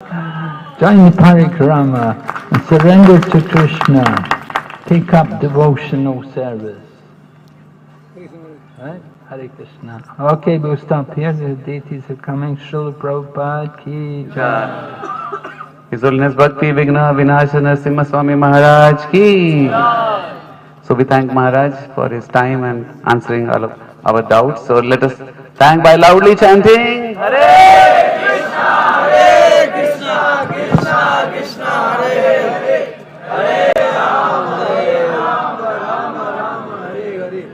Join the Parikrama and surrender to Krishna. Take up devotional service. Right? Hare Krishna. Okay, we'll stop here. The deities are coming. Srila Prabhupada ki jai. His Holiness Bhakti Vigna Vinashana Narasimha Swami Maharaj ki. So we thank Maharaj for his time and answering all of our doubts. So let us thank by loudly chanting Hare Krishna, Hare Krishna, Krishna Krishna, Hare Hare, Hare Rama, Rama Rama, Hare Hare.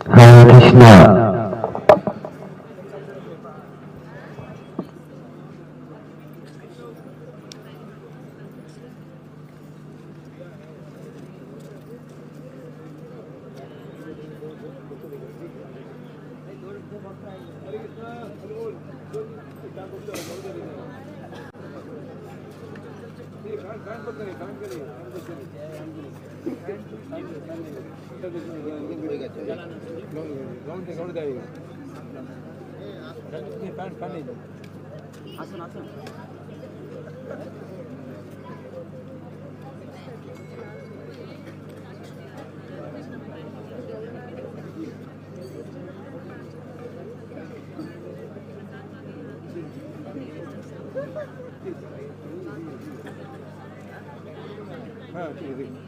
Hare Krishna.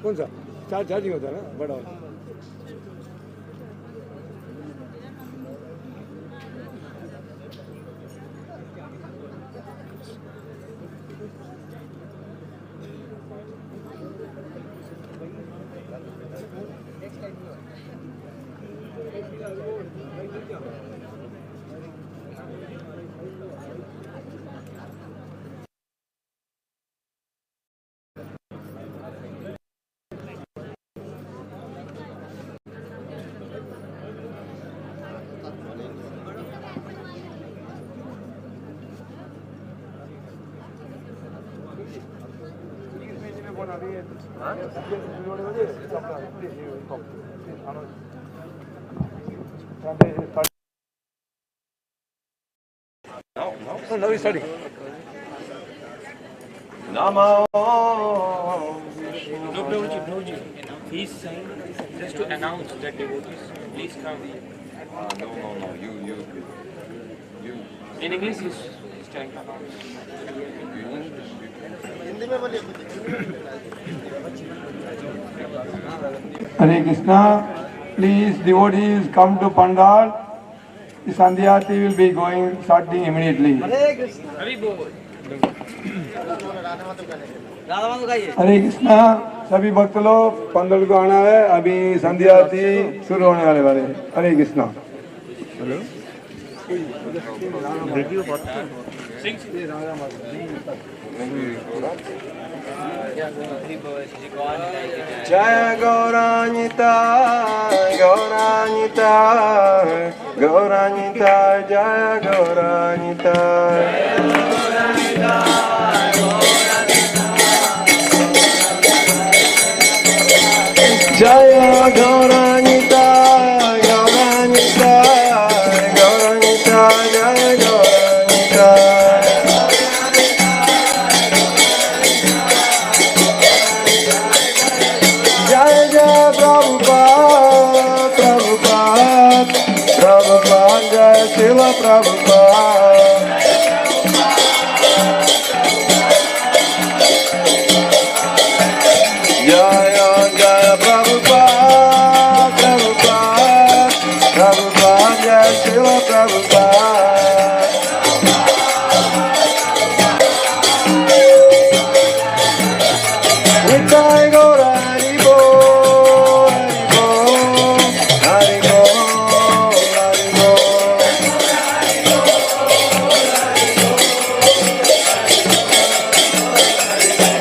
कौन सा charging होता है ना बड़ा No, he's studying. Namo. No, Prabhuji. He's saying just to announce that devotees, please come. No. You. In English, he's telling to announce. Hare Krishna, please devotees come to Pandal. The Sandhyati will be going starting immediately. Hare Krishna. Hare Bol. हरे कृष्णा सभी भक्त लोग पंडल को आना है अभी संध्या आरती शुरू होने वाले हरे कृष्णा जय गौरानिता गौरानिता गौरानिता जय गौरानिता जय गौरानिता गौरानिता Prabhupada, Jai Srila Prabhupada. Jaya Jaya Prabhupada, Prabhupada, Prabhupada, Jai Srila Prabhupada. Nitai Gaura Hari Bol, Hari Bol, Hari Bol, Hari Bol.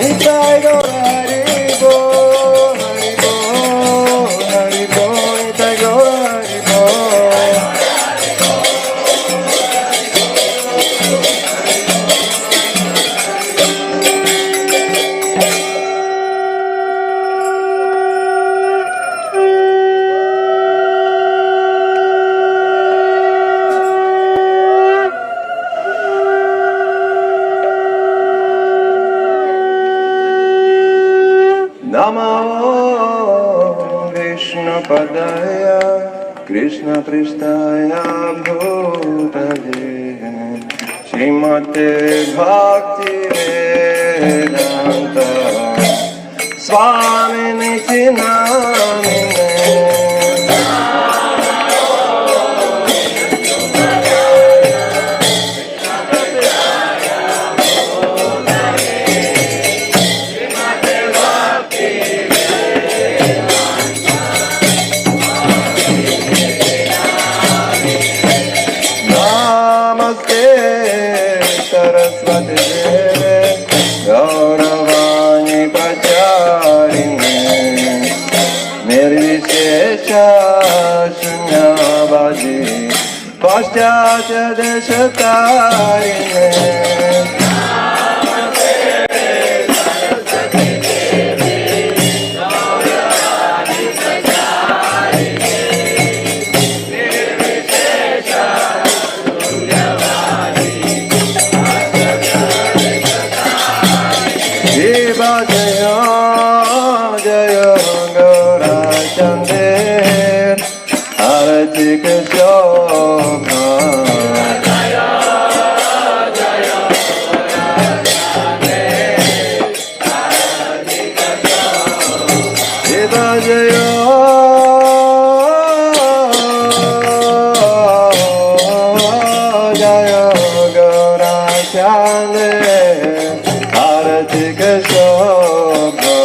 Nitai Gaura Hari Bol, Hari Bol, Hari Bol, Nitai Gaura Hari Bol. Namo Vishnu Padaya Krishna Pristaya Bhutale Srimate Bhakti Vedanta Swami Niti Namine. Namaste Saraswati Deve Gauravani Pracharine Nirvishesha Shunyavadi Paschatya Deshatarine. Deva Jaya Jaya Gaura Chandar Arati Shobha. Deva Jaya Jaya Gaura Chandar Arati Shobha.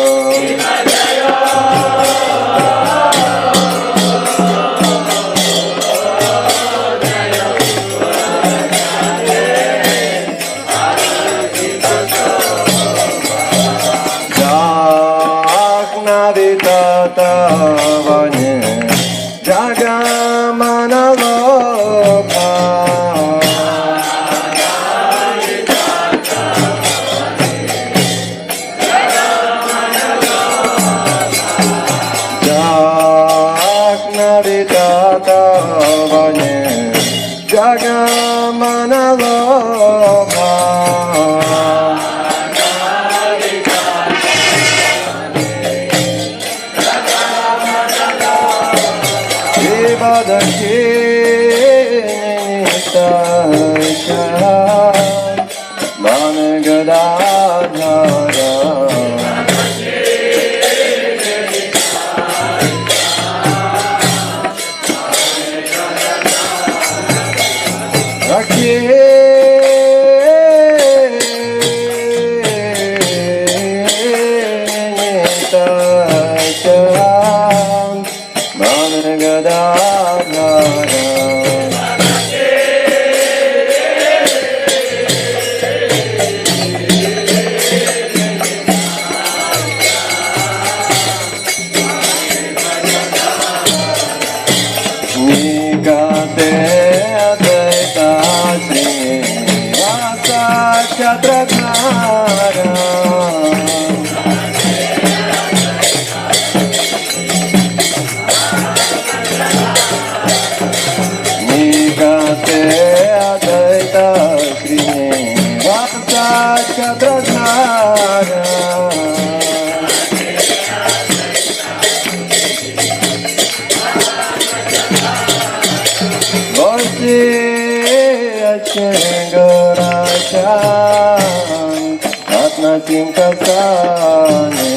Jagnavitata Vanye Jagamana Loka. Jagnavitata Vanye Jagamana Loka. Devadaki Nitasha Managadadhara Rakhe Nitasha Managadadhara. Nikate Advaita Sri বসে আছে গোরাচান রত্না সিংহাসনে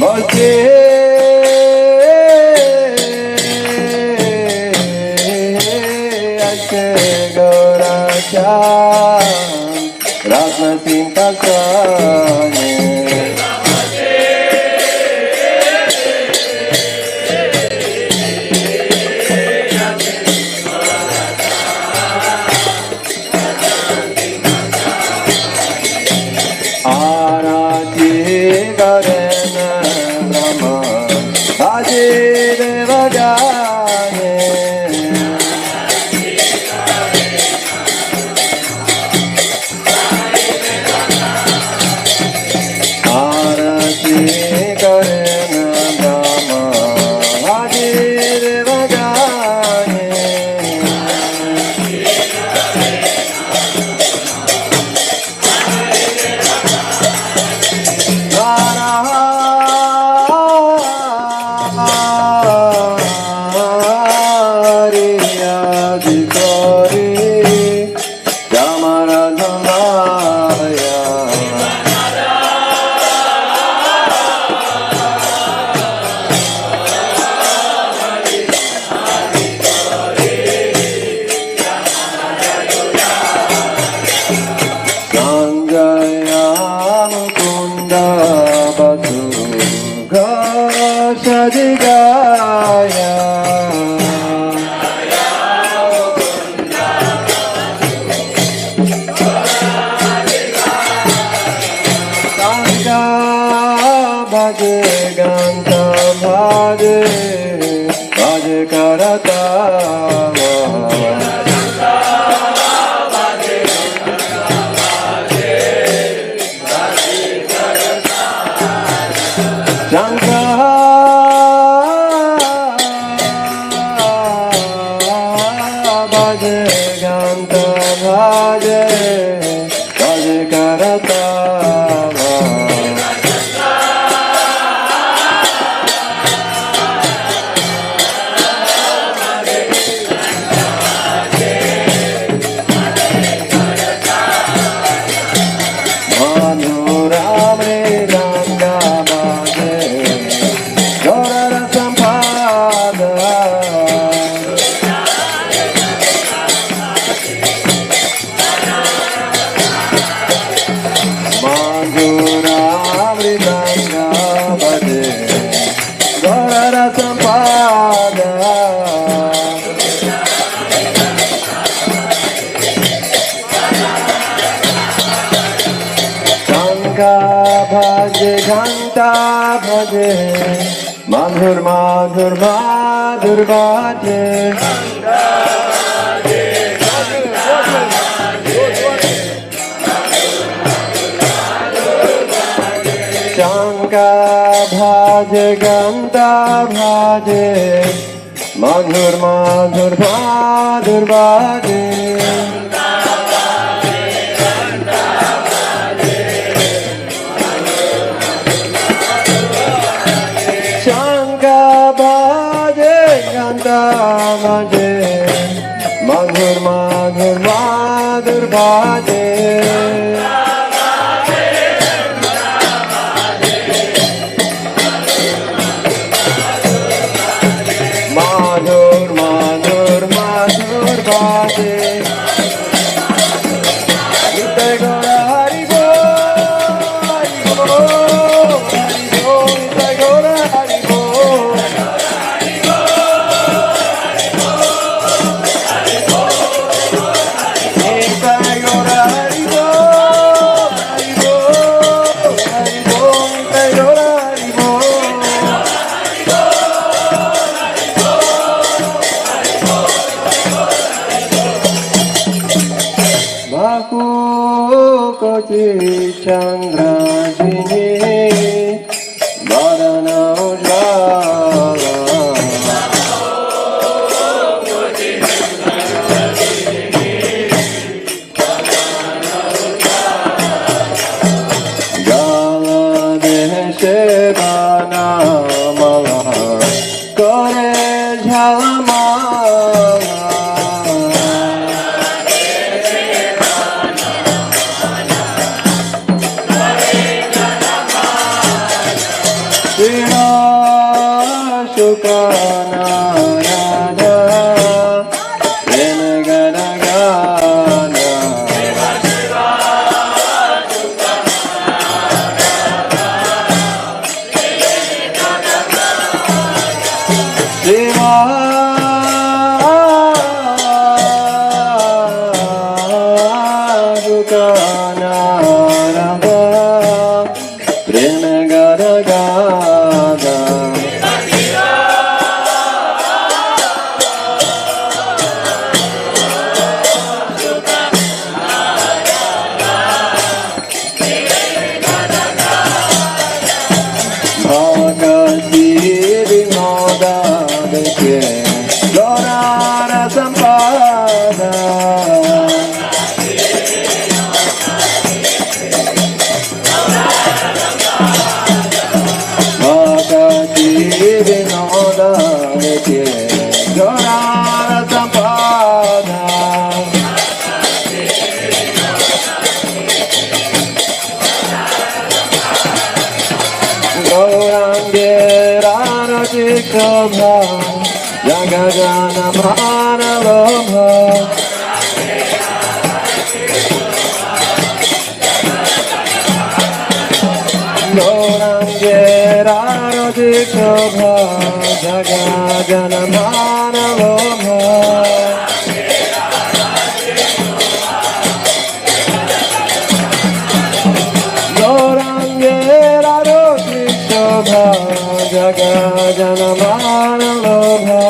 বসে আছে গোরাচান রত্না সিংহাসনে आराती करेन ब्रह्मा बाजे देव जाने आरती करेन ब्रह्मा बाजे देव जाने Sajigaya Sangha bhaje ganta bhaje bhaje karata Sangha bhaje ganta bhaje bhaje karata bhaje ghanta bhaje madhur madhur madhur bhaje Shanka bhaje ghanta bhaje madhur madhur madhur bhaje bhaje madhur madhur madhur bhaje madhur madhur madhur bhaje Sukha Narada Renagana Gana Shiva Sukha Narada Renagana Gana Bhagavati Vinoda Deke Gaurara Sampada Bhagavati Vinoda Deke Gaurara Sampada Gaurange Rarati Shobha Jagajana Manalobha Gaurange Rarati Shobha Jagajana Manalobha Gaurange Rarati Shobha Jagajana Manalobha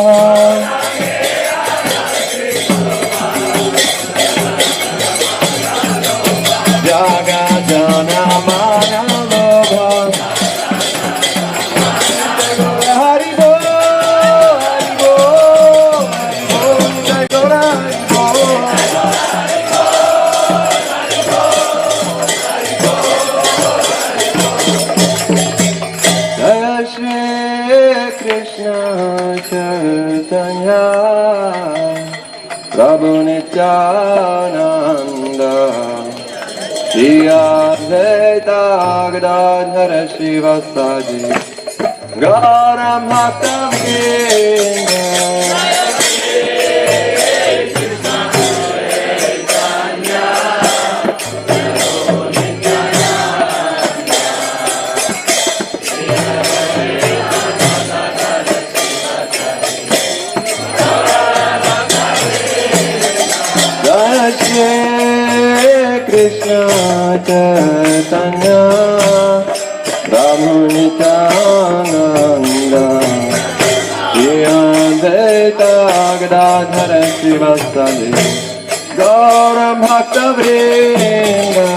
Jagajana Manalobha Hari Bol, Hari Bol, Hari Bol, Jai Gaura Hari Bol Jai Shri Krishna Chaitanya Prabhu Nityananda Shri Advaita Gadadhara Shivasadi Gaura Bhakta Vrinda Jai Shri Krishna Chaitanya Prabhu Nityananda Shri Advaita Gadadhara Shivasadi Gaura Bhakta Vrinda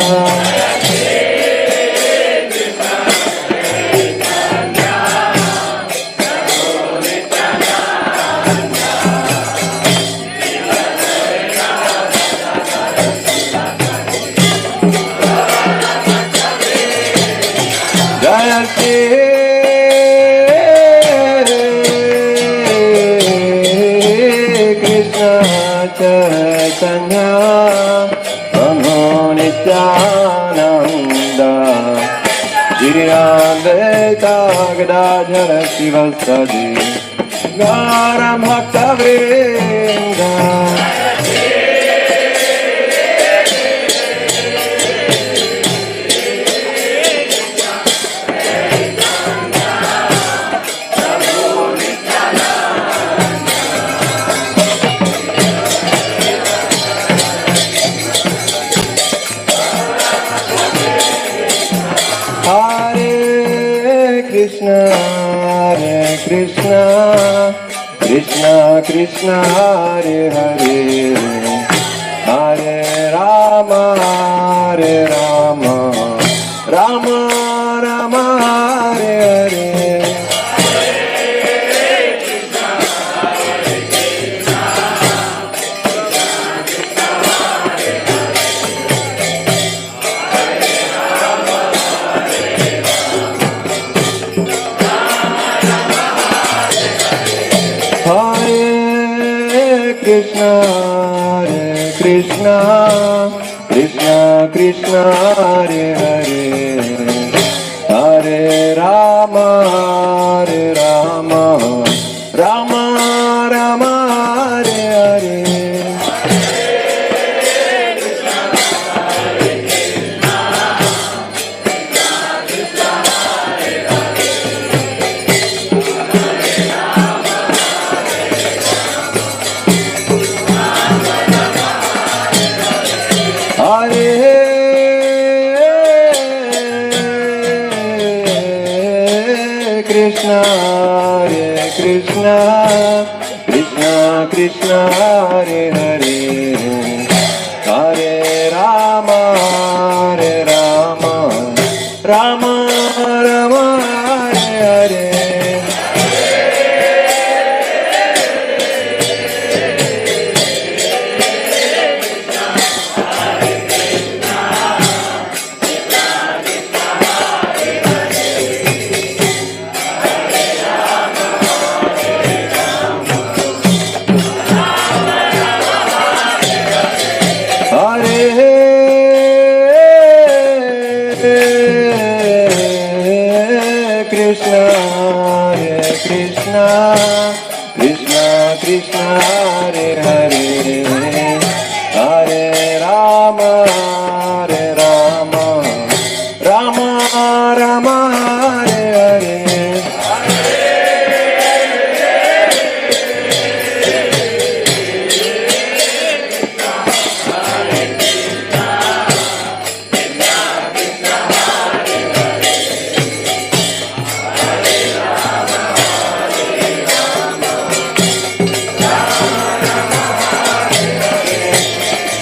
Jai Shri Krishna Chaitanya Prabhu Nityananda Shri Advaita Gadadhara Shivasadi Gaura Bhakta Vrinda Hare Krishna, Krishna Krishna, Hare Hare, Hare Rama, Hare Rama, Rama Rama, Hare Hare. Krishna, Hare Krishna, Krishna Krishna, Hare Hare, Hare Rama, Hare Rama, Krishna, Hare Krishna, Krishna Krishna, Hare Hare, Hare Rama, Hare Rama, Rama Rama, Hare Hare. Krishna, Hare Krishna, Krishna Krishna, Hare Hare, Hare Rama, Hare Rama, Rama Rama, Hare Hare.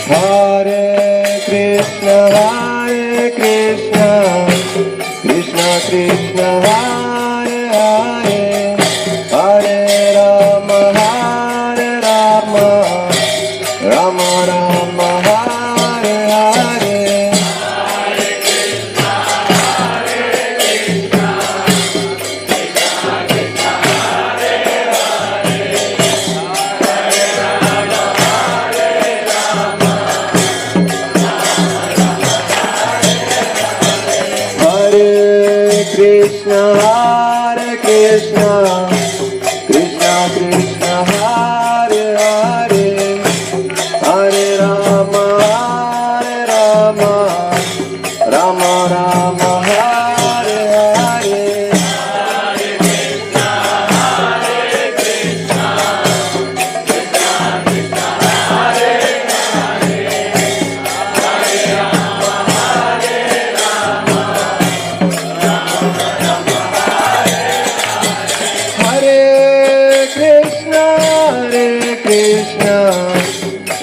Hare Krishna, Krishna Krishna, Hare Hare, Hare Rama, Hare Rama, Rama Rama, Hare Hare. Krishna, Hare Krishna, Krishna Krishna, Hare Hare, Hare Rama, Hare Rama, Rama Rama, Hare Hare.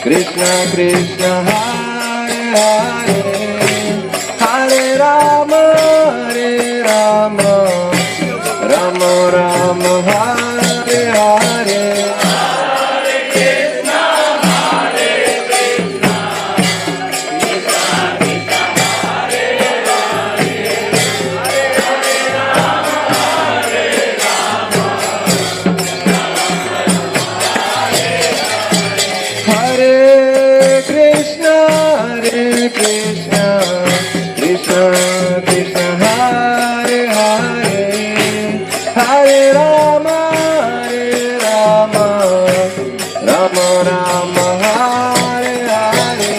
Krishna Krishna, Hare Hare, Hare Rama, Hare Rama, Rama Rama, Hare Hare. Hare Krishna, Hare Krishna, Krishna Krishna, Hare Hare, Hare Rama, Hare Rama, Hare Krishna, Hare Krishna, Krishna Krishna, Hare Hare, Hare Rama, Hare Rama, Rama Rama, Hare Hare.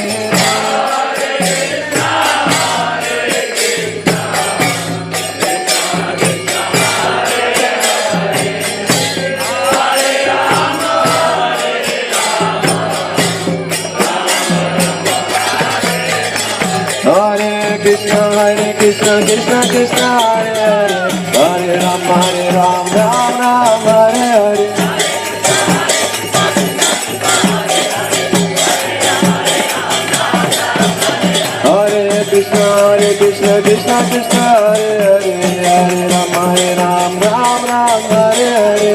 Hare Krishna, Hare Krishna, Krishna Krishna, Hare Hare, Hare Rama, Hare Rama. Hare Krishna, Krishna Krishna, Hare Hare, Hare Rama, Ram Ram, Hare Hare.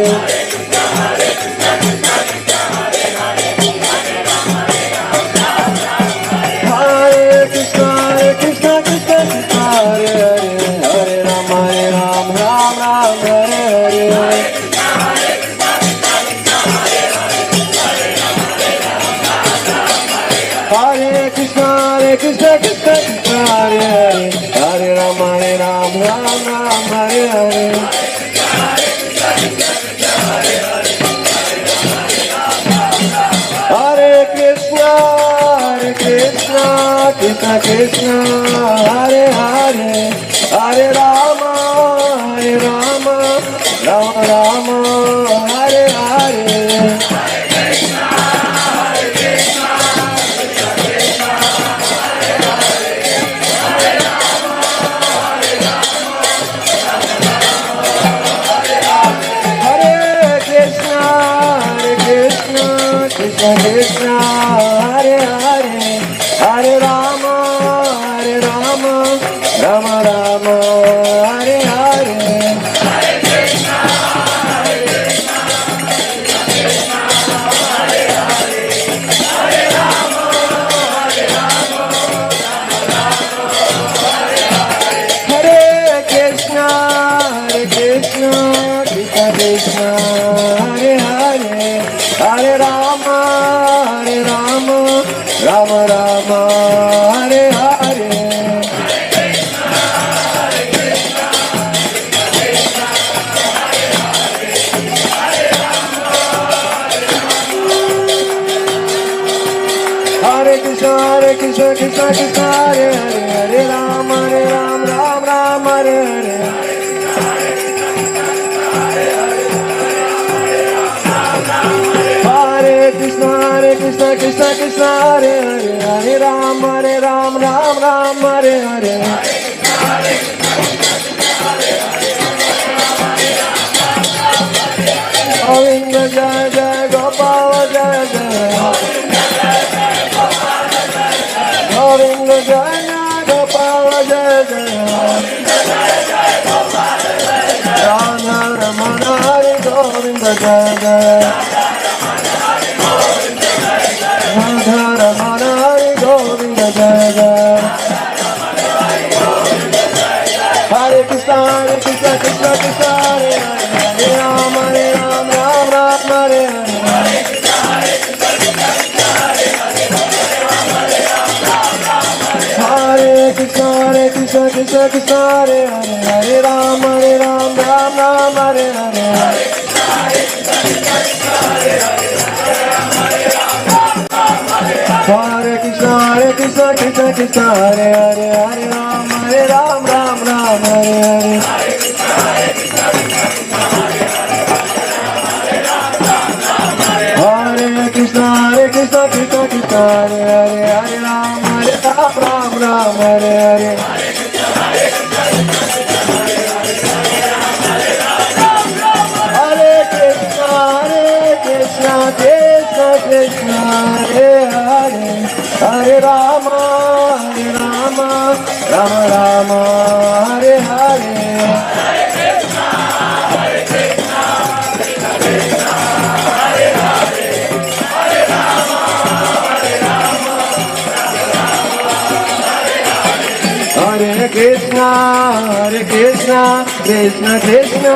Hare Krishna, Krishna Krishna, Hare Hare, Hare Rama, Ram Ram, Hare Hare. Hare Krishna, Krishna Krishna, Hare Hare, Hare Rama, Ram Ram, Hare Hare. Hare Krishna, Krishna Krishna, Hare Hare, Hare Rama, Ram Ram, Hare Hare. Hare Krishna, Krishna Krishna, Hare Hare, Hare Rama, Rama Rama, Hare Hare. Krishna Hare Hare Hare Ram Ram Ram Hare Hare Hare Krishna Krishna Krishna Hare Hare Hare Ram Ram Hare Hare Govinda Jaya Jaya Gopala Jaya Jaya Govinda Jaya Jaya Gopala Jaya Jaya Radha Ramana Hare Govinda Jaya Jaya Radha Ramana Hare Govinda Jaya Jaya Hare Krishna Krishna Krishna Hare Hare Hare Ram Ram Hare Hare Hare Krishna Krishna Krishna Hare Hare Hare Ram Ram Hare Hare Hare Krishna Krishna Krishna Hare Hare Hare Ram Ram Hare Hare Hare Krishna Krishna Krishna Hare Hare Hare Ram Hare Hare Hare Krishna Krishna Krishna Hare Hare Hare Rama Rama Hare Hare Hare Krishna Krishna Krishna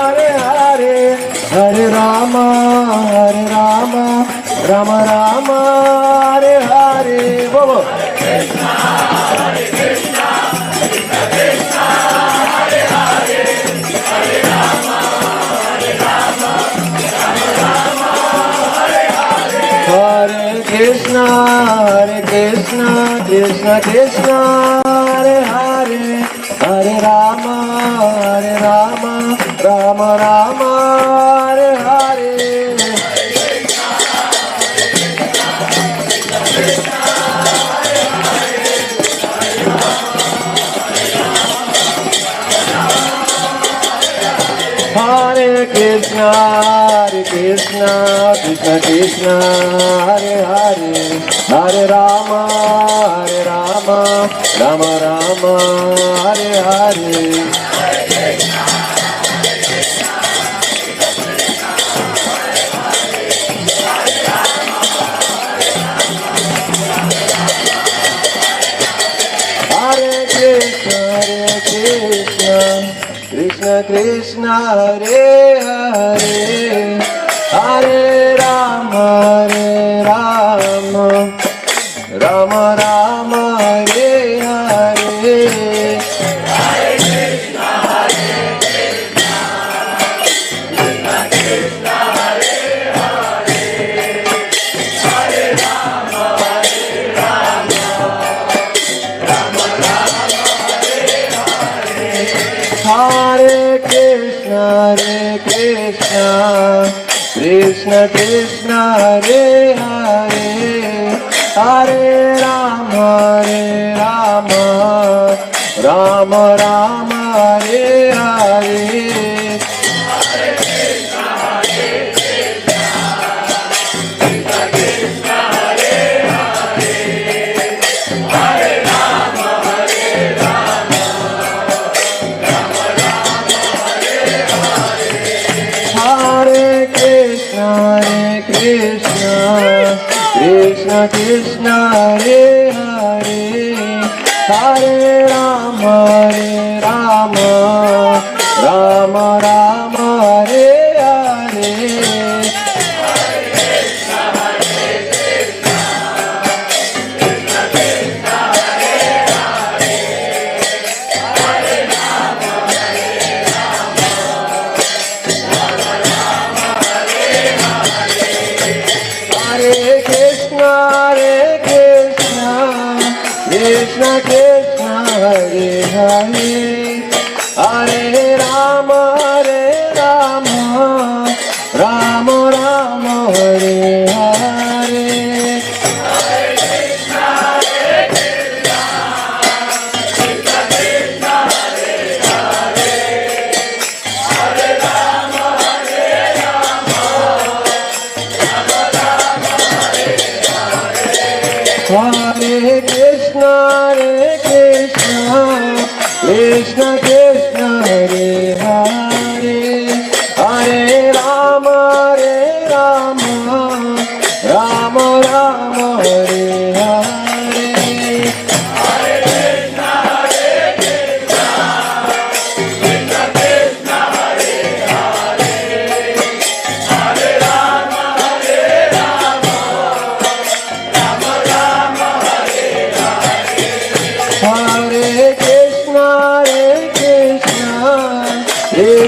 Hare Hare Hare Rama Rama Hare Hare Bolo Hare Krishna Krishna Krishna Hare Hare Hare Rama Rama Hare Hare Hare Krishna Krishna Krishna Hare Hare Hare Rama Rama Hare Hare Hare Krishna Krishna Krishna Hare Hare Hare Rama Rama Hare Hare Hare Krishna Krishna Krishna Hare Hare Hare Rama Rama Hare Hare Hare Krishna Krishna Hare Hare Hare Rama Rama Hare Hare Hare Krishna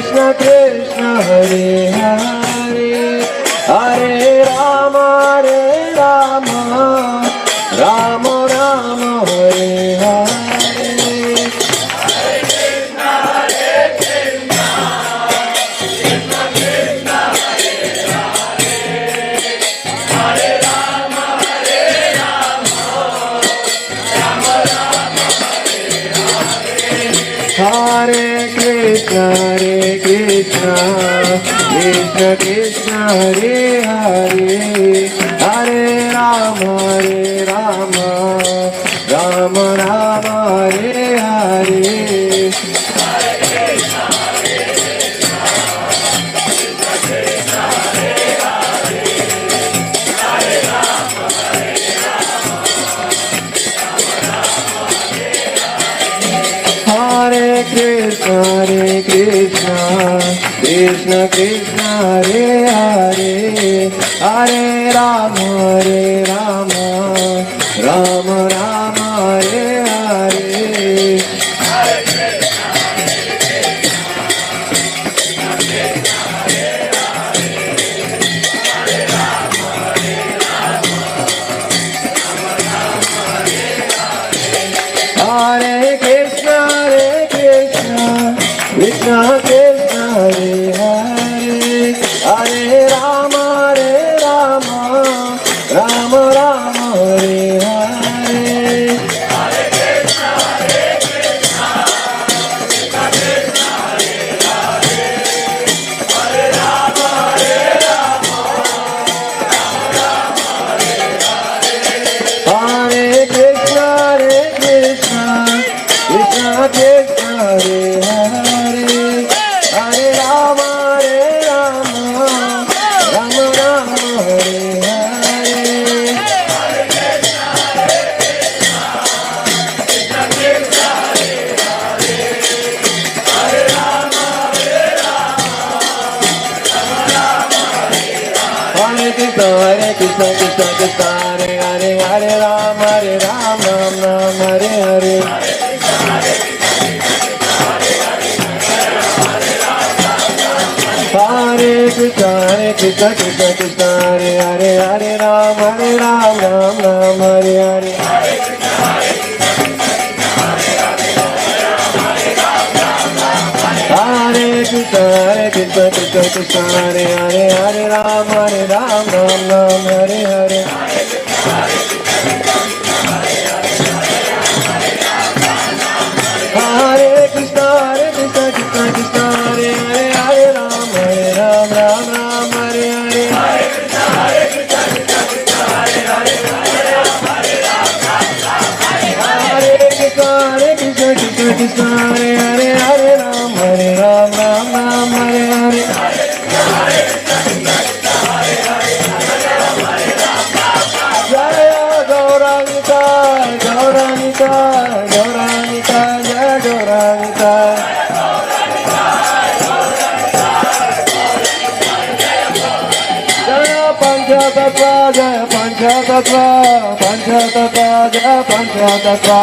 Krishna Krishna Hare Hare Hare Rama Rama Rama Hare Hare Hare Krishna Krishna Krishna Hare Hare Hare Rama Rama Rama Hare Hare Hare Krishna Krishna Krishna Hare Hare Hare Rama Rama Rama Hare Hare Hare Krishna Krishna Krishna Hare Hare Hare Rama Rama Rama Hare Hare Hare Krishna Krishna Krishna Hare Hare Hare Rama Rama Rama Hare Hare Hare Krishna Krishna Krishna Hare Hare Hare Rama Rama Hare Hare Hare Krishna Krishna Krishna Hare Hare Hare Rama Rama Hare Hare Hare Krishna Krishna Krishna Hare Hare Hare Rama Rama Hare Hare Hare Krishna Krishna Krishna Hare Hare Hare Rama Rama Hare Hare Hare Krishna Krishna Hare Hare Hare Rama Hare Hare Jaya Gauranga Gauranga Jaya Gauranga Jaya Panchatattva Jaya Panchatattva Jaya Panchatattva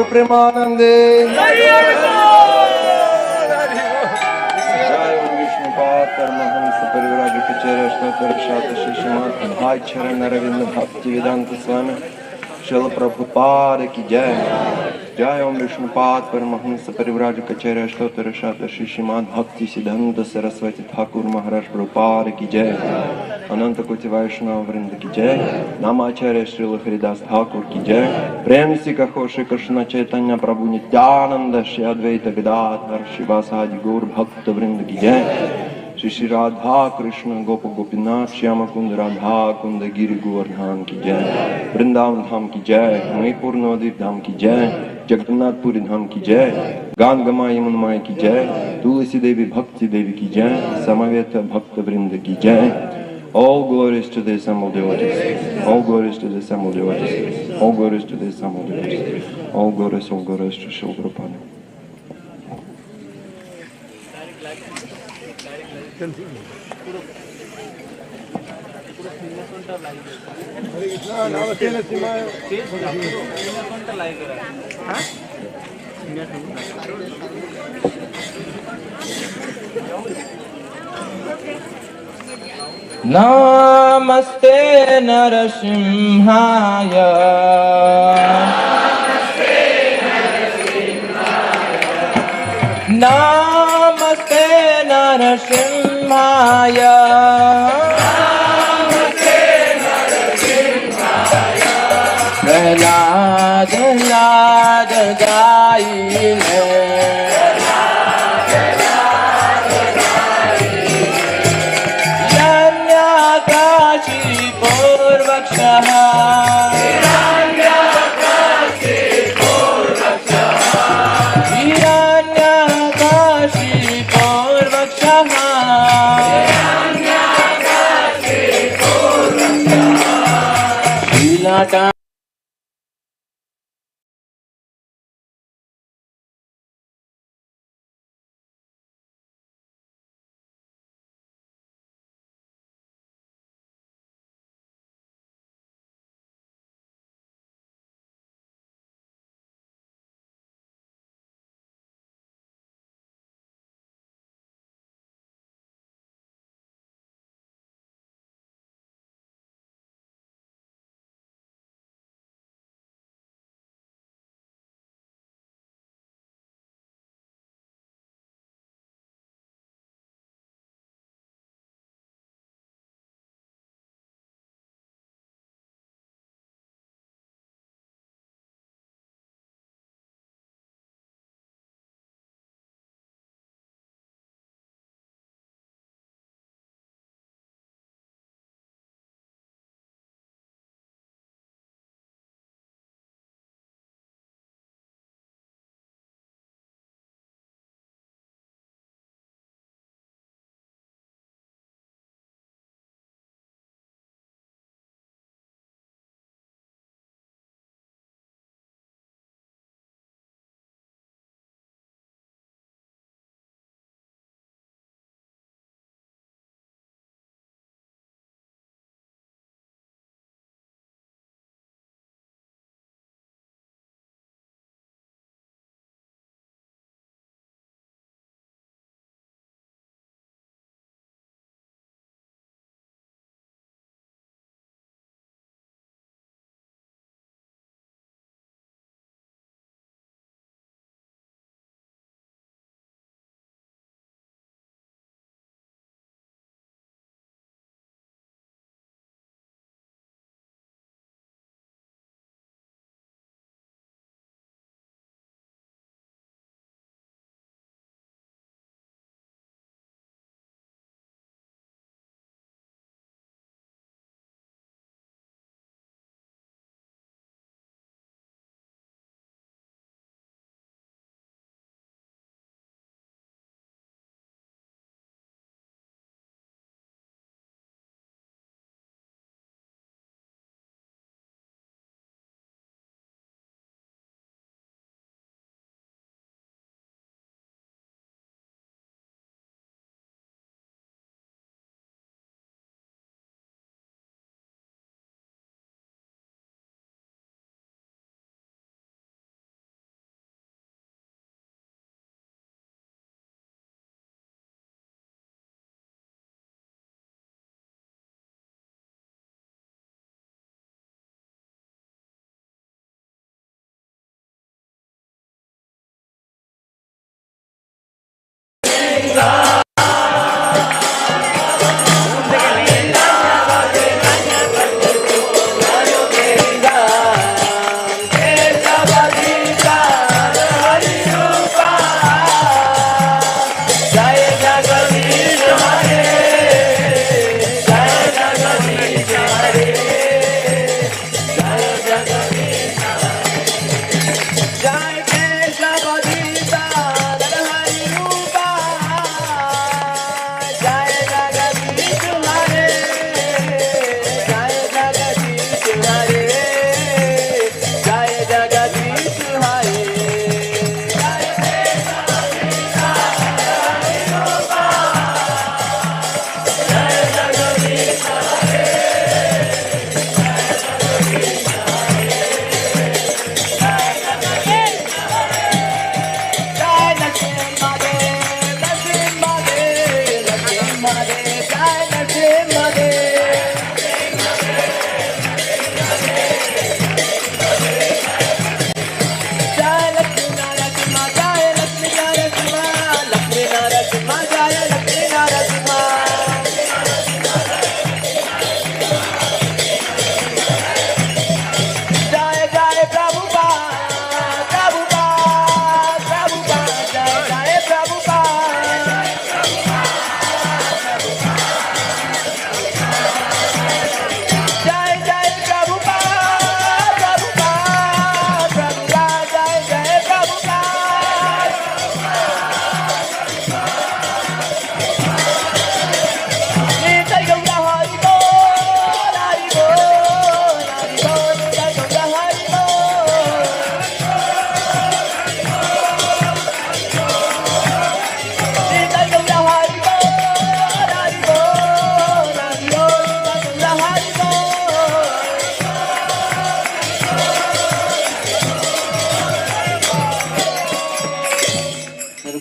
Premanande Jai Vishnupat Paramahamsa Parivraj Kacharya Shnatar Shata Shishimat Bhai Charan Aravind Bhakti Vedanta Swami Srila Prabhupada Ki Jai Jai Om Vishnupat Paramahamsa Parivraj Kacharya Shnatar Shata Shishimat Bhakti Siddhanta Saraswati Thakur Maharaj Prabhupada Ki Jai अनंत कोटि वैष्णव वृंद की जय नामाचार्य श्रील हरिदास ठाकुर की जय प्रेम से कहो श्री कृष्ण चैतन्य प्रभु नित्यानंद श्री अद्वैत गदाधर शिवासादि गौर भक्त वृंद की जय श्री श्री राधा कृष्ण गोप गोपीनाथ श्याम कुंद राधा कुंद गिरि गोवर्धन की जय, वृंदावन धाम की जय, मणिपुर नवद्वीप धाम की जय, जगन्नाथपुरी धाम की जय, गान गमा यमुन माई की जय, तुलसी देवी भक्ति देवी की जय, समवेत भक्त वृंद की जय। All glories to the assembled devotees. All glories to the assembled devotees. All glories to the assembled devotees. All glories to Srila Prabhupada. Namaste Narasimhaya. Namaste Narasimhaya. Prahlad Lad gaile.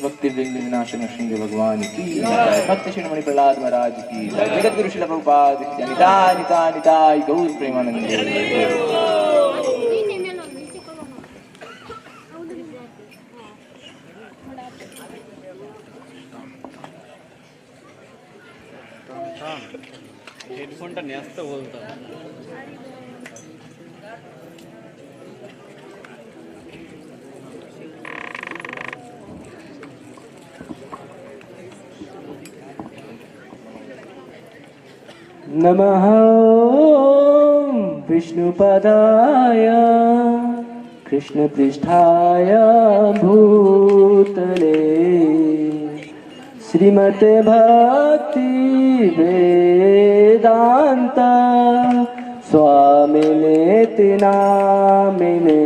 भक्ति वृंद विनाशन श्रृंग भगवान की जय, भक्त शिरोमणि प्रहलाद महाराज की जय, जगत गुरु श्रील प्रभुपाद की जय, निताय निताय निताय गौर प्रेमानंद। হেডফোনটা নিয়ে আসতে বলতাম। नमः विष्णुपदाय कृष्णपृष्ठाय भूतले श्रीमते भक्ति वेदांत स्वामिने नामिने।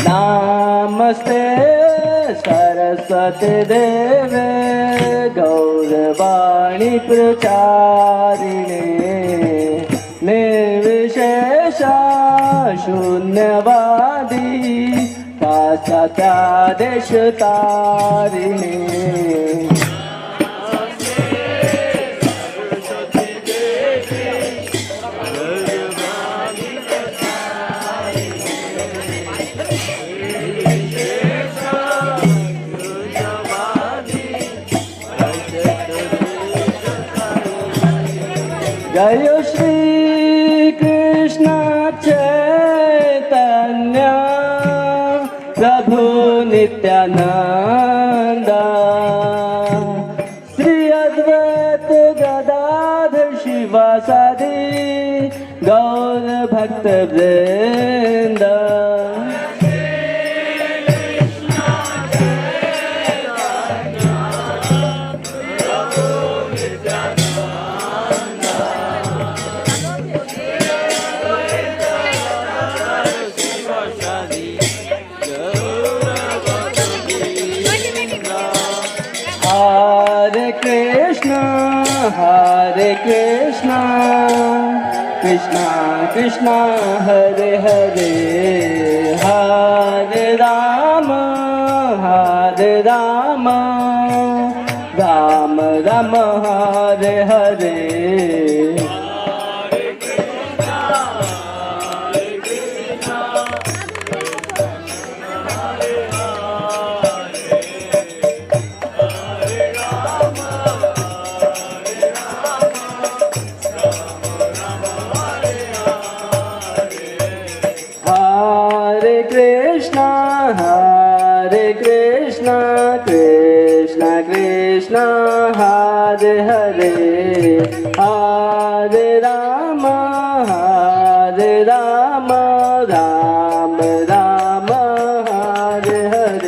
नमस्ते सरस्वती देवे गौरवाणी प्रचारिणे निर्विशेष शून्यवादी पाश्चात्यादेश तारिणे। जय श्री कृष्ण चैतन्य प्रभु नित्यानंद श्री अद्वैत गदाधर शिवासादि गौर भक्त वृंद। Hare Krishna, Krishna Krishna, Hare Hare, Hare Rama, Hare Rama, Rama Rama, Hare Hare. Hare Krishna, Krishna Krishna, Hare Hare, Hare Rama, Hare Rama, Rama Rama, Hare Hare.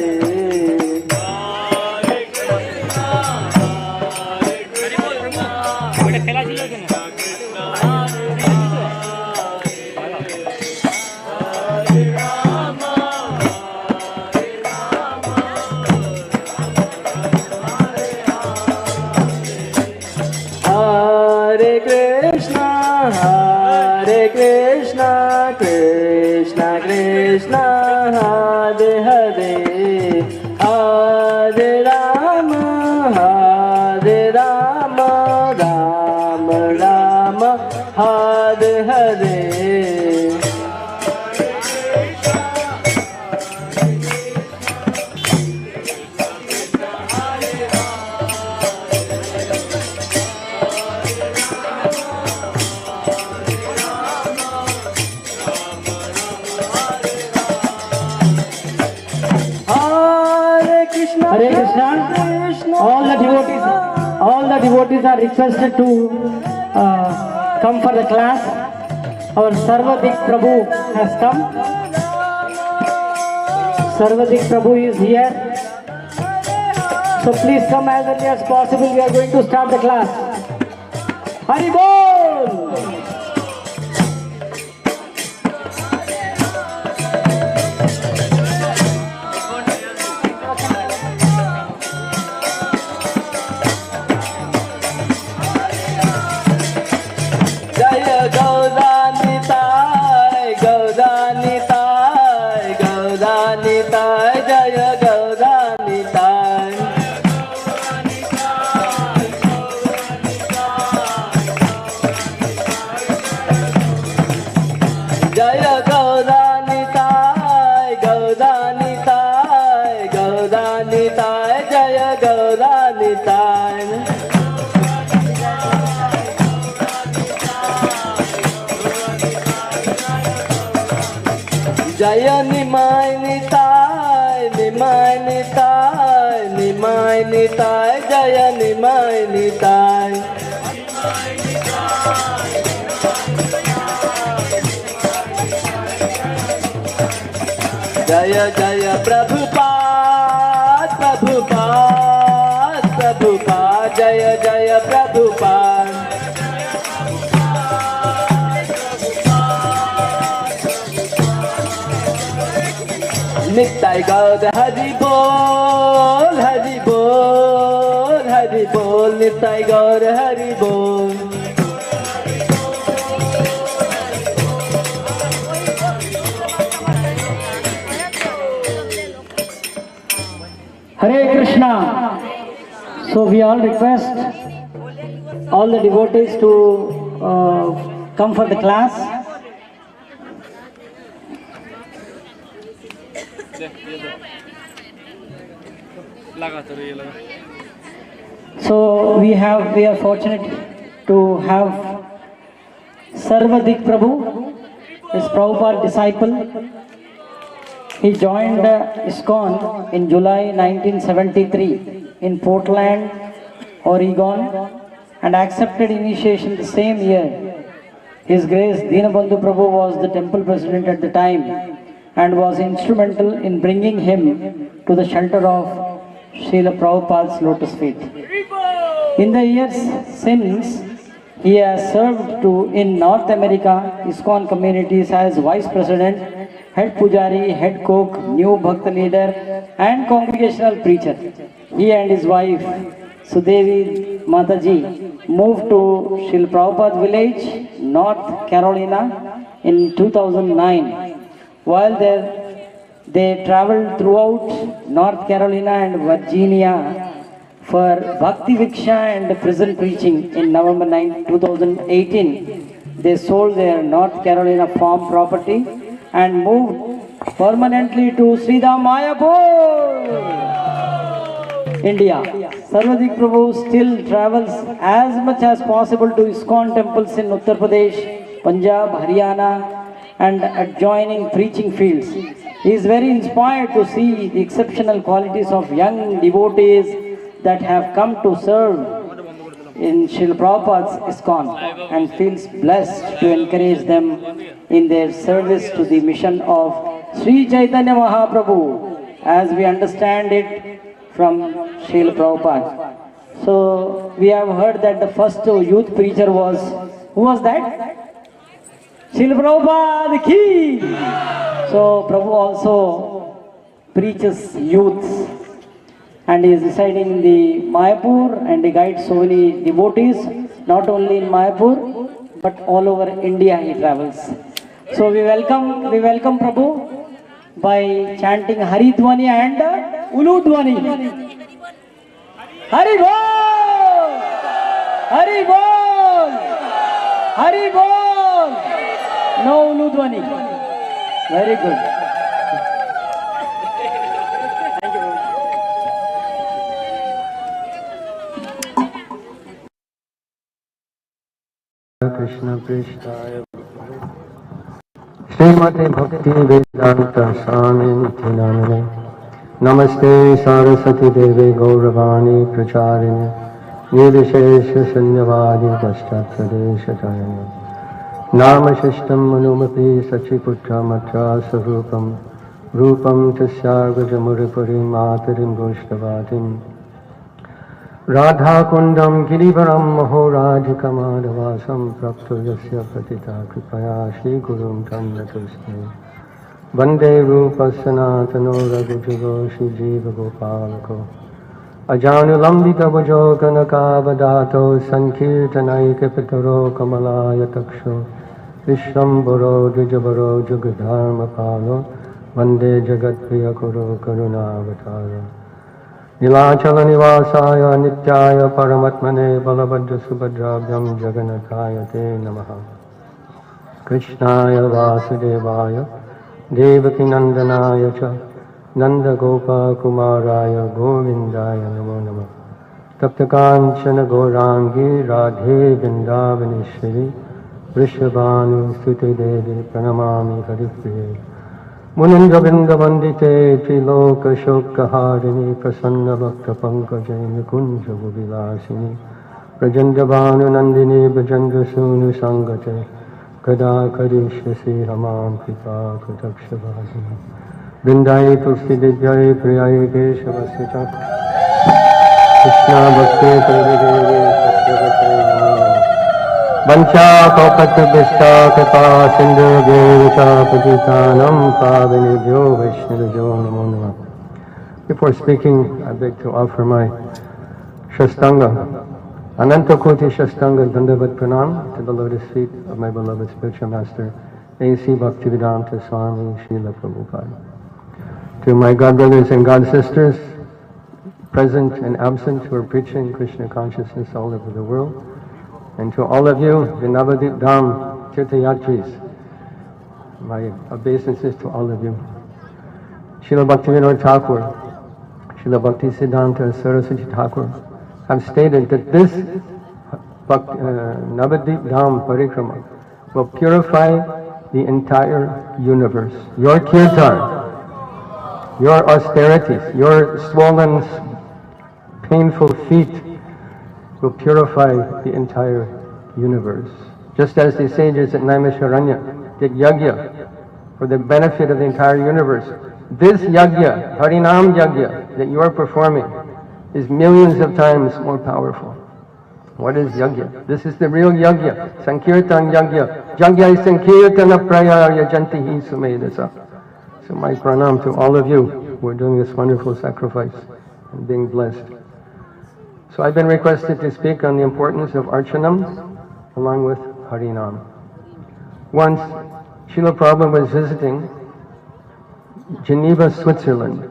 Hare Rama, Hare Rama, Rama Rama, Hare Hare. Hare Krishna. All the devotees are requested to come for the class. Our Sarvadik Prabhu has come. Sarvadik Prabhu is here. So please come as early as possible. We are going to start the class. Hari Bol! Jaya Nimai Nitai, Nimai Nitai, Nimai Nitai, Jaya Nimai Nitai. Jaya Jaya Prabhupada, Prabhupada, Prabhupada, Jaya Jaya Prabhupada. Nittai Gaur Hari Bol, Hari Bol, Hari Bol, Nittai Gaur Hari Bol. Hare Krishna. So we all request all the devotees to come for the class. So we are fortunate to have Sarvadik Prabhu, his Prabhupada disciple. He joined ISKCON in July 1973 in Portland, Oregon, and accepted initiation the same year. His Grace Dinabandhu Prabhu was the temple president at the time and was instrumental in bringing him to the shelter of Srila Prabhupada's lotus feet. In the years since, he has served in North America ISKCON communities as vice president, head pujari, head cook, new bhakta leader, and congregational preacher. He and his wife Sudevi Mataji moved to Srila Prabhupada village, North Carolina in 2009. While there, they traveled throughout North Carolina and Virginia for Bhakti Viksha and prison preaching. In November 9, 2018, they sold their North Carolina farm property and moved permanently to Sridham Mayapur, India. Sarvadik Prabhu still travels as much as possible to ISKCON temples in Uttar Pradesh, Punjab, Haryana, and adjoining preaching fields. He is very inspired to see the exceptional qualities of young devotees that have come to serve in Srila Prabhupada's ISKCON and feels blessed to encourage them in their service to the mission of Sri Chaitanya Mahaprabhu, as we understand it from Srila Prabhupada. So we have heard that the first youth preacher was, who was that? Srila Prabhupada ki! So Prabhu also preaches youth and he is residing in the Mayapur and he guides so many devotees, not only in Mayapur but all over India he travels. So we welcome Prabhu by chanting Haridwani and Uludwani. Hari Bol! Hari Bol! Hari Bol! No Uludwani. Very good. Krishna Prishthaya Srimati Bhakti Vedanta Swamiti Namane Namaste Saraswati Devi Gauravani Pracharini Nirvishesha Sanyavadi Paschatradesha Chayani Namashishtam Manumapi Sachiputra Matra Sarupam Rupam Tasyarvaja Muripuri Matarim Goshtavatim Radha Kundam Girivaram Mahoradhikamadavasam Prapto Yasya Patita Kripaya Shri Gurum Tamnatuste Vande Rupa Sanatano Raghujugo Shri Jiva Gopalako Ajanulambita Vajo Ganakavadato Sankirtanaika Pitaro Kamalaya Taksho Vishwambaro Dijabaro Jugadharma Palo Vande Jagat Priyakuro Karunavatara Nilachala Nivasaya Nityaya Paramatmane Balabhadra Subhadrabhyam Jagannataya Te Namaha Krishnaya Vasudevaya Devaki Nandanaya Cha Nanda Gopa Kumaraya Govindaya Namo Namah Taptakanchana Gaurangi Radhe Vrindavaneshwari Vrishabhanu Sute Devi Pranamami Haripriye Munindra Vrinda Vandite Triloka Shoka Harini Prasanna Bhakta Pankajani Kunja Vilasini Rajendra Bhanu Nandini Bhajendra Sunu Sangate Kada Kadishyasi Hamam Pita Katakshavadini Vindai Tulsi Divyai Priyai Keshavasya Chak Krishna Bhakti Pradevi Satyavate Vancha Paupatra Vishta Kapa Sindhu Devacha Patitanam Pavanibhyo Vaishnavyo Namo Namah. Before speaking, I beg to offer my Shastanga, Ananta Koti Shastanga Dandavat Pranam to the lotus feet of my beloved spiritual master, A.C. Bhaktivedanta Swami Srila Prabhupada. To my God brothers and God sisters, present and absent, who are preaching Krishna consciousness all over the world, and to all of you, the Navadwip Dham Tirthayatris, my obeisances to all of you. Srila Bhaktivinoda Thakur, Srila Bhakti Siddhanta Saraswati Thakur have stated that this Navadwip Dham Parikrama will purify the entire universe. Your kirtan, your austerities, your swollen, painful feet will purify the entire universe. Just as the sages at Naimisharanya did yajna for the benefit of the entire universe, this yajna, Harinam yajna, that you are performing is millions of times more powerful. What is yajna? This is the real yajna, Sankirtan yajna. Yajna Sankirtana Prayaya Jantihi Sumedasa. So my pranam to all of you who are doing this wonderful sacrifice and being blessed. So I've been requested to speak on the importance of Archanam along with Harinam. Once, Srila Prabhupada was visiting Geneva, Switzerland,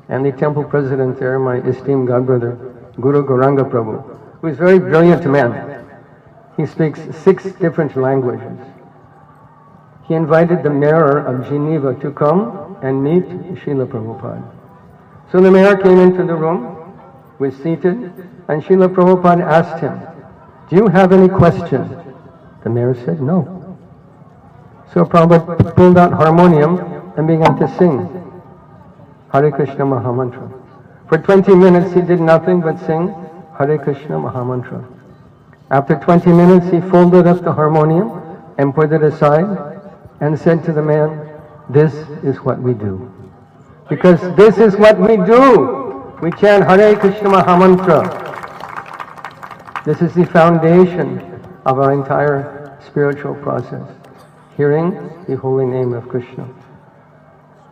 and the temple president there, my esteemed godbrother, Guru Gauranga Prabhu, who is a very brilliant man. He speaks 6 different languages. He invited the mayor of Geneva to come and meet Srila Prabhupada. So the mayor came into the room, was seated, and Srila Prabhupada asked him, "Do you have any questions?" The mayor said, "No." So Prabhupada pulled out harmonium and began to sing Hare Krishna Mahamantra. For 20 minutes he did nothing but sing Hare Krishna Mahamantra. After 20 minutes he folded up the harmonium and put it aside and said to the man, "This is what we do." Because this is what we do. We chant Hare Krishna Mahamantra. This is the foundation of our entire spiritual process, hearing the holy name of Krishna.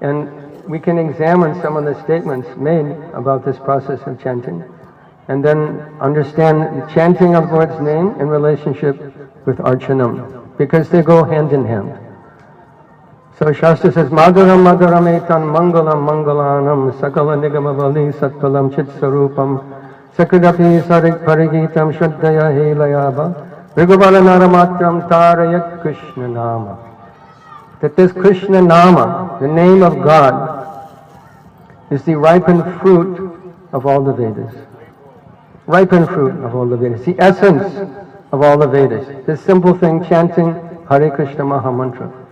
And we can examine some of the statements made about this process of chanting, and then understand the chanting of Lord's name in relationship with Archanam, because they go hand in hand. So Shastra says, Madhuram Madhuram etan Mangalam Mangalanam Sakala Nigamavali Satpalam Chitsarupam Sakradapi Sarik Parigitam Shraddaya Helayaba Rigubala Naramatram Tarayat Krishna Nama. That this Krishna Nama, the name of God, is the ripened fruit of all the Vedas. Ripened fruit of all the Vedas. The essence of all the Vedas. This simple thing, chanting Hare Krishna Mahamantra,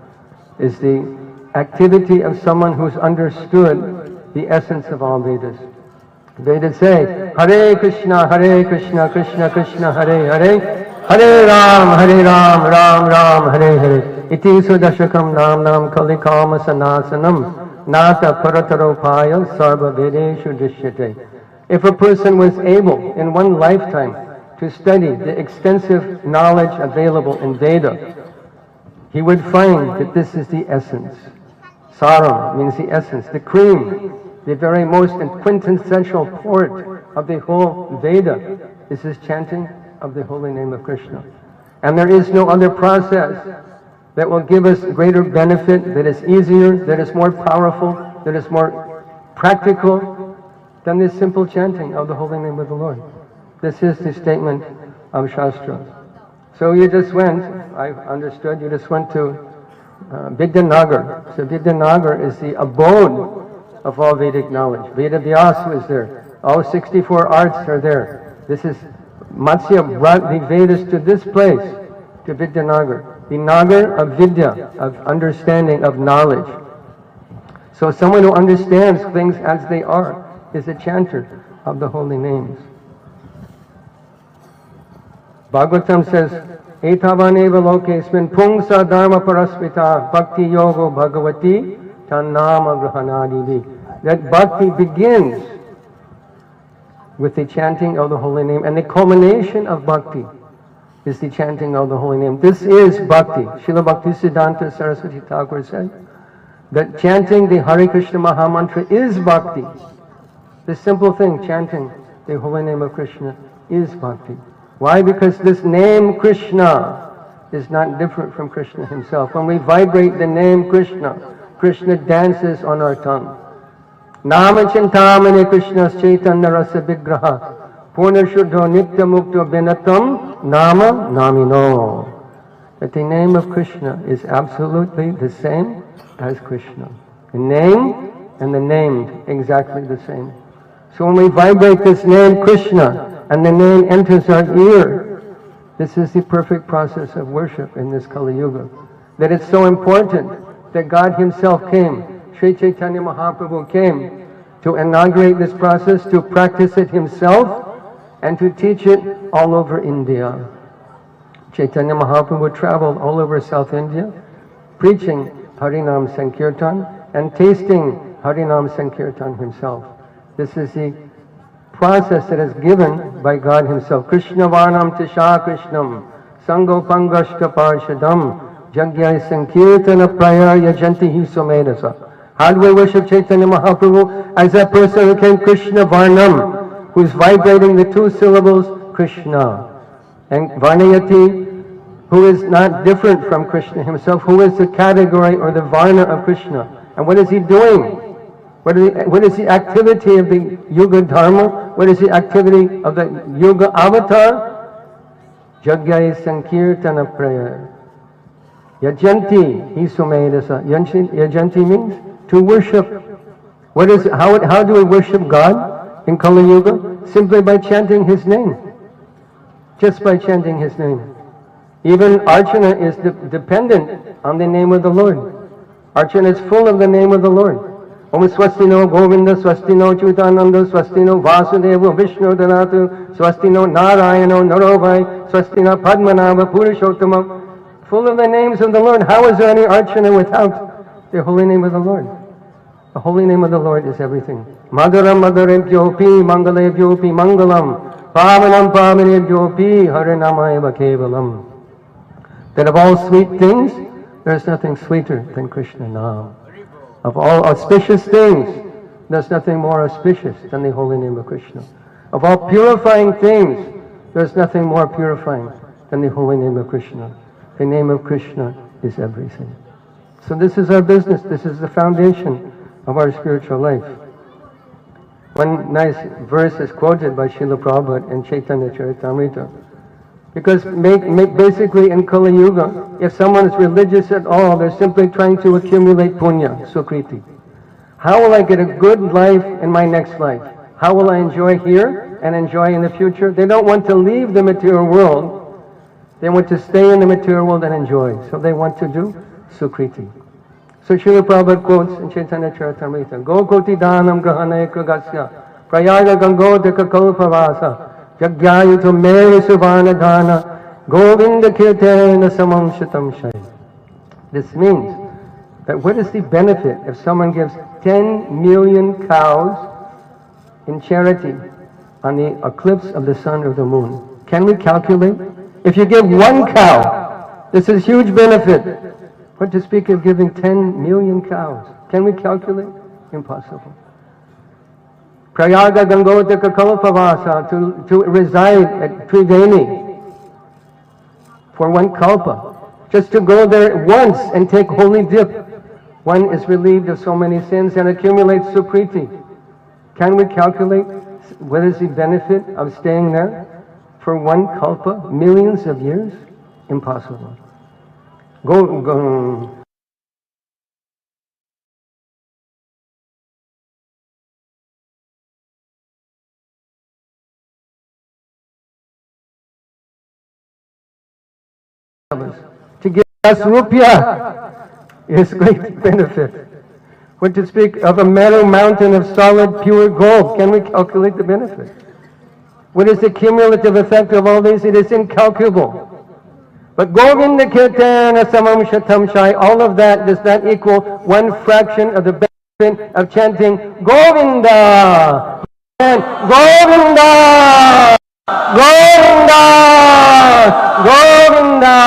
is the activity of someone who's understood the essence of all Vedas. Vedas say, Hare Krishna, Krishna Krishna, Hare Hare, Hare Ram, Ram Ram, Hare Hare. Iti sudashakam nam kalikama sanasanam, nata parataropaya sarva vedeshu dishyate. If a person was able in one lifetime to study the extensive knowledge available in Veda, he would find that this is the essence. Saram means the essence, the cream, the very most and quintessential part of the whole Veda is this chanting of the holy name of Krishna. And there is no other process that will give us greater benefit, that is easier, that is more powerful, that is more practical than this simple chanting of the holy name of the Lord. This is the statement of Shastra. So you just went, I understood, you just went to Vidyanagar. So Vidyanagar is the abode of all Vedic knowledge. Veda Vyas was there. All 64 arts are there. This is, Matsya brought the Vedas to this place, to Vidyanagar. The Nagar of Vidya, of understanding, of knowledge. So someone who understands things as they are is a chanter of the holy names. Bhagavatam says, Etavaneva lokesmin pungsa dharma paraspita bhakti yogo bhagavati tannama grahanadivi. That bhakti begins with the chanting of the holy name, and the culmination of bhakti is the chanting of the holy name. This is bhakti. Srila Bhaktisiddhanta Saraswati Thakur said that chanting the Hare Krishna Mahamantra is bhakti. This simple thing, chanting the holy name of Krishna, is bhakti. Why? Because this name Krishna is not different from Krishna himself. When we vibrate the name Krishna, Krishna dances on our tongue. Nama Chintamani Krishna's Chaitanya Rasa Vigraha Purna Shuddho Nitya Mukto Binatam Nama Namino. That the name of Krishna is absolutely the same as Krishna. The name and the named, exactly the same. So when we vibrate this name Krishna, and the name enters our ear, this is the perfect process of worship in this Kali Yuga. That it's so important that God himself came, Sri Chaitanya Mahaprabhu came to inaugurate this process, to practice it himself, and to teach it all over India. Chaitanya Mahaprabhu traveled all over South India, preaching Harinam Sankirtan and tasting Harinam Sankirtan himself. This is the process that is given by God himself. Krishna Varnam Tisha Krishnam Sango Pangashka Parshadam Jagyai Sankirtana Praya Yajanti Hisomedasa. How do we worship Chaitanya Mahaprabhu? As that person who came Krishna Varnam, who's vibrating the two syllables Krishna. And Varnayati, who is not different from Krishna himself, who is the category or the Varna of Krishna. And what is he doing? What is the activity of the Yuga Dharma? What is the activity of the Yuga Avatar? Jagyai Sankirtana Prayer. Yajanti Hisumedasa. Yajanti means to worship. How do we worship God in Kali Yuga? Simply by chanting his name. Just by chanting his name. Even Archana is dependent on the name of the Lord. Archana is full of the name of the Lord. Om Swastino Govinda Swastino Chutananda Swastino Vasudeva Vishnu Dhanatu Swastino Narayano Narovai Swastina Padmanava Purushottama. Full of the names of the Lord. How is there any Archana without the holy name of the Lord? The holy name of the Lord is everything. Madaram Madarevyopi Mangalevyopi Mangalam Pavanam Pavanevyopi Harinamaya Kevalam. That of all sweet things, there is nothing sweeter than Krishna Nam. Of all auspicious things, there's nothing more auspicious than the holy name of Krishna. Of all purifying things, there's nothing more purifying than the holy name of Krishna. The name of Krishna is everything. So this is our business. This is the foundation of our spiritual life. One nice verse is quoted by Srila Prabhupada in Chaitanya Charitamrita. Because basically in Kali Yuga, if someone is religious at all, they're simply trying to accumulate punya, sukriti. How will I get a good life in my next life? How will I enjoy here and enjoy in the future? They don't want to leave the material world. They want to stay in the material world and enjoy. So they want to do sukriti. So Srila Prabhupada quotes in Chaitanya Charitamrita, Go koti dhanam grahane kragasya prayaga gangodika kalpavasa Jagyayuto Mary Suvarnadhana Govinda Kirtana Samam Shatam Shai. This means that what is the benefit if someone gives 10 million cows in charity on the eclipse of the sun or the moon? Can we calculate? If you give one cow, this is huge benefit. What to speak of giving 10 million cows? Can we calculate? Impossible. Prayaga Gangodika Kalpavasa, to reside at Triveni for one kalpa. Just to go there once and take holy dip, one is relieved of so many sins and accumulates sukriti. Can we calculate what is the benefit of staying there for one kalpa, millions of years? Impossible. Go. To give us rupiah is great benefit. When to speak of a meadow mountain of solid pure gold, can we calculate the benefit? What is the cumulative effect of all these? It is incalculable. But Govinda Kirtana Samam Shatam Shai, all of that does not equal one fraction of the benefit of chanting Govinda and Govinda, Govinda, Govinda.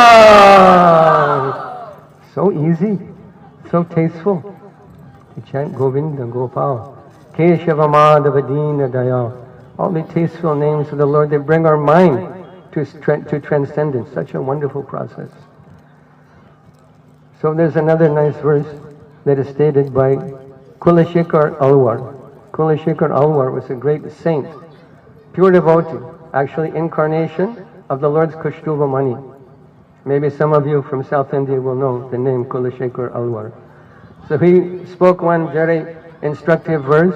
So easy, so tasteful. To chant Govinda, Gopal, Keshava Madhava Dina Dayal. All the tasteful names of the Lord, they bring our mind to transcendence. Such a wonderful process. So there's another nice verse that is stated by Kulashekar Alwar. Kulashekar Alwar was a great saint, pure devotee, actually incarnation of the Lord's Kaustuva Mani. Maybe some of you from South India will know the name Kulashekar Alwar. So he spoke one very instructive verse.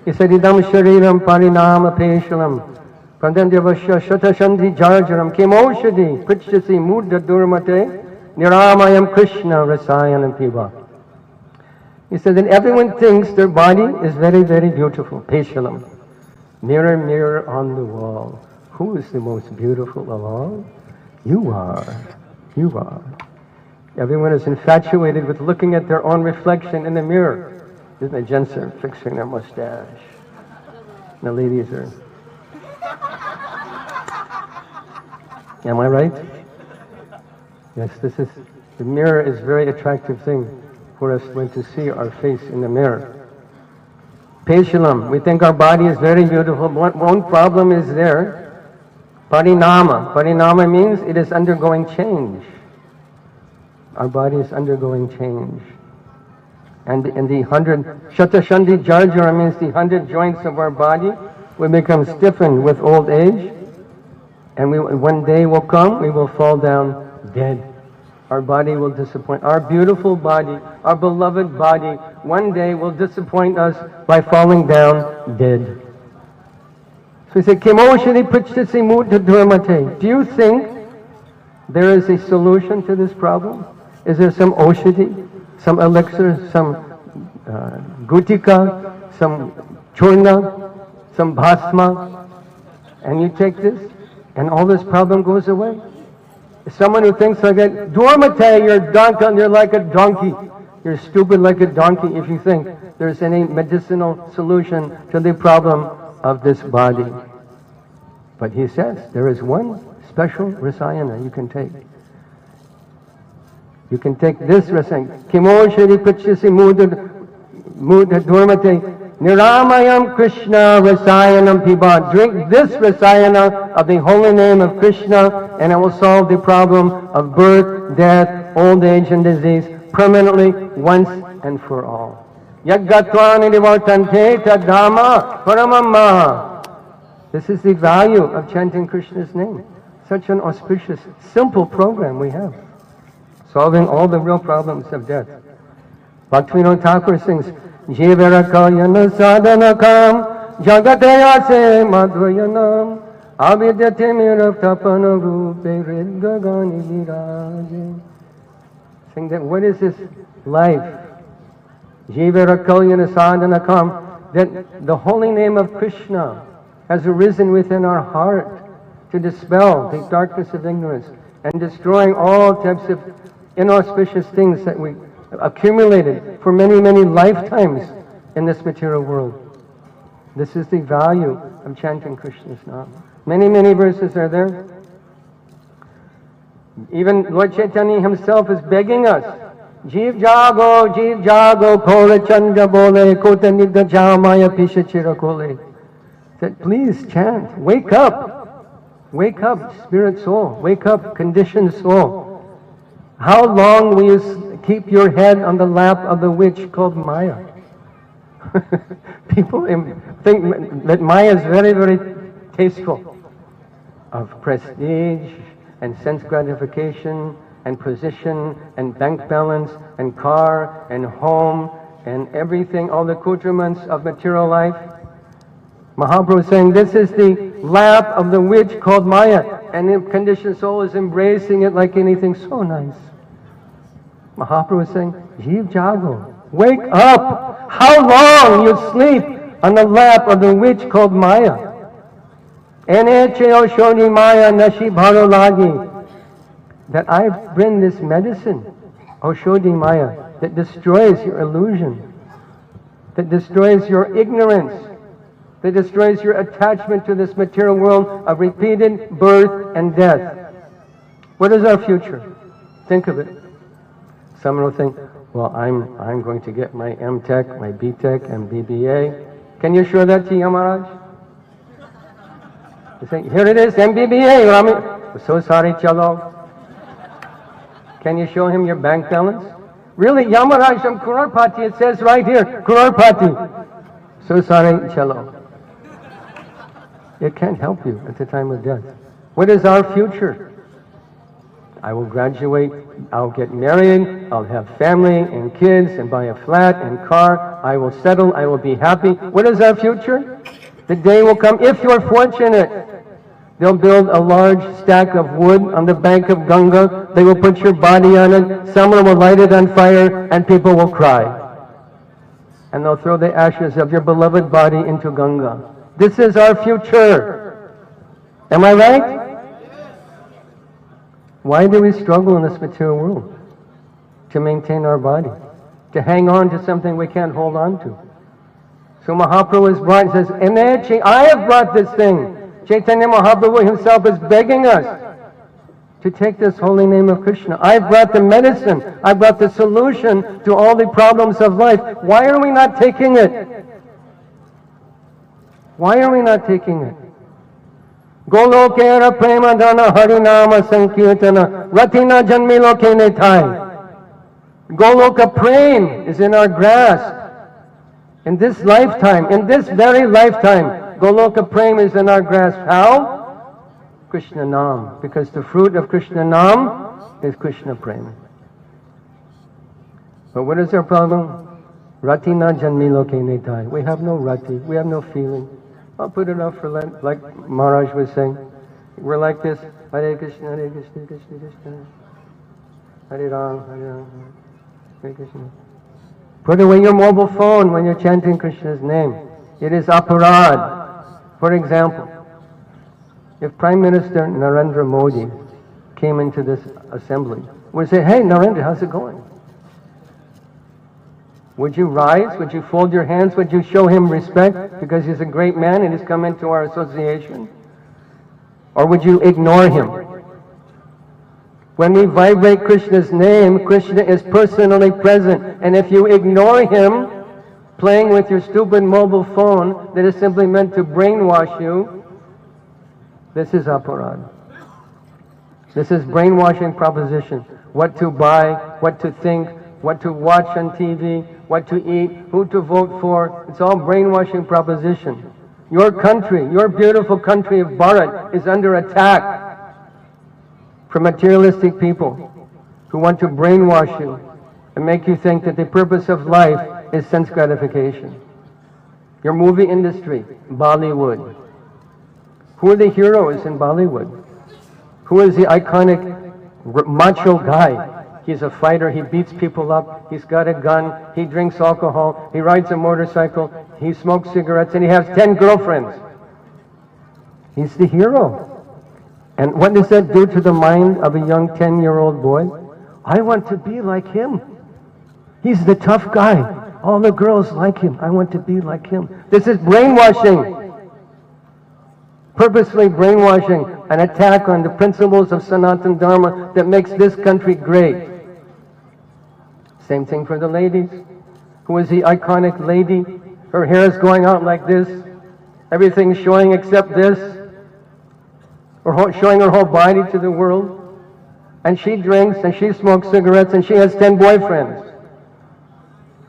He said, Idam Shariram Parinama Peshalam Pradandhyavasya Shatashandhi Jarjaram Kemoshadi Prichasi Mudda Durmate Niramayam Krishna Rasayanam Piva. He said that everyone thinks their body is very, very beautiful. Peshalam. Mirror, mirror on the wall. Who is the most beautiful of all? You are. You are. Everyone is infatuated with looking at their own reflection in the mirror. Isn't it? Gents are fixing their mustache. And the ladies are. Am I right? Yes, the mirror is a very attractive thing for us when to see our face in the mirror. Peshalam, we think our body is very beautiful. One problem is there. Parinama. Parinama means it is undergoing change. Our body is undergoing change. And in the 100, Shatashandi Jarjara means the 100 joints of our body will become stiffened with old age. And one day will come, we will fall down dead. Our body will disappoint. Our beautiful body, our beloved body, one day will disappoint us by falling down dead. So he said, Kemoshani Prichasi Mudha Dharmate. Do you think there is a solution to this problem? Is there some oshadi, some elixir, some gutika, some churna, some bhasma, and you take this, and all this problem goes away? Someone who thinks like that, Dormate, you're like a donkey. You're stupid like a donkey if you think there's any medicinal solution to the problem of this body. But he says, there is one special rasayana you can take. You can take this rasayana. Kimo shri pachisi mudha dharmate Niramayam Krishna Rasayanam Piba. Drink this Rasayana of the holy name of Krishna and it will solve the problem of birth, death, old age and disease. permanently once and for all. Yaggatva nidivārtante tadhamma paramamma. This is the value of chanting Krishna's name. Such an auspicious, simple program we have, solving all the real problems of death. Bhaktivinoda Thakur sings, Jivara kalyana sadhanakam jagatayase madhvayanam avidyate miraptapana rupe riddhagani viraje. Saying that what is this life? Jivara kalyana sadhanakam, that the holy name of Krishna has arisen within our heart to dispel the darkness of ignorance and destroying all types of inauspicious things that we accumulated for many, many lifetimes in this material world. This is the value of chanting Krishna's name. Many, many verses are there. Even Lord Chaitanya himself is begging us, Jeev jago, kore chandra bole, kota nidha jamaya pisha chirakole. That please chant, wake up, spirit soul, wake up, conditioned soul. How long will you keep your head on the lap of the witch called Maya? People think that Maya is very, very tasteful of prestige and sense gratification and position and bank balance and car and home and everything, all the accoutrements of material life. Mahaprabhu is saying this is the lap of the witch called Maya, and the conditioned soul is embracing it like anything so nice. Mahaprabhu is saying, Jeev jago, wake up! How long you sleep on the lap of the witch called Maya? Ene cheo shoni Maya nashi bharo lagi. That I bring this medicine, Oshodi Maya, that destroys your illusion, that destroys your ignorance, that destroys your attachment to this material world of repeated birth and death. What is our future? Think of it. Someone will think, well, I'm going to get my M.Tech, my B.Tech, and BBA. Can you show that to Yamaraj? You think, here it is, MBBA, Rami. So sorry, chalo. Can you show him your bank balance? Really, Yamaraj from Kurarpati, it says right here, Kurarpati. So sorry, chalo. It can't help you at the time of death. What is our future? I will graduate, I'll get married, I'll have family and kids and buy a flat and car, I will settle, I will be happy. What is our future? The day will come, if you're fortunate, they'll build a large stack of wood on the bank of Ganga, they will put your body on it, someone will light it on fire, and people will cry. And they'll throw the ashes of your beloved body into Ganga. This is our future. Am I right? Why do we struggle in this material world? To maintain our body, to hang on to something we can't hold on to. So Mahaprabhu is brought and says, Enechi, I have brought this thing. Chaitanya Mahaprabhu himself is begging us to take this holy name of Krishna. I've brought the medicine. I brought the solution to all the problems of life. Why are we not taking it? Why are we not taking it? Golokera premadana harinama sankirtana ratina janmilo kenetai. Goloka prem is in our grasp. In this lifetime, in this very lifetime, Goloka prem is in our grasp. How? Krishna Nam. Because the fruit of Krishna Nam is Krishna prem. But what is our problem? Ratina janmilo kenetai. We have no rati, we have no feeling. I'll put it up for like Maharaj was saying. We're like this. Hare Krishna, Hare Krishna, Krishna Krishna. Hare Ram, Hare Ram, Hare Krishna. Put away your mobile phone when you're chanting Krishna's name. It is aparad. For example, if Prime Minister Narendra Modi came into this assembly, we'd say, hey Narendra, how's it going? Would you rise? Would you fold your hands? Would you show him respect because he's a great man and he's come into our association? Or would you ignore him? When we vibrate Krishna's name, Krishna is personally present. And if you ignore him, playing with your stupid mobile phone that is simply meant to brainwash you, this is aparad. This is brainwashing proposition. What to buy, what to think, what to watch on TV, what to eat, who to vote for. It's all brainwashing proposition. Your country, your beautiful country of Bharat is under attack from materialistic people who want to brainwash you and make you think that the purpose of life is sense gratification. Your movie industry, Bollywood. Who are the heroes in Bollywood? Who is the iconic macho guy? He's a fighter, he beats people up, he's got a gun, he drinks alcohol, he rides a motorcycle, he smokes cigarettes, and he has 10 girlfriends. He's the hero. And what does that do to the mind of a young 10-year-old boy? I want to be like him. He's the tough guy. All the girls like him. I want to be like him. This is brainwashing. Purposely brainwashing, an attack on the principles of Sanatana Dharma that makes this country great. Same thing for the ladies. Who is the iconic lady? Her hair is going out like this. Everything's showing except this. Or showing her whole body to the world. And she drinks and she smokes cigarettes and she has 10 boyfriends.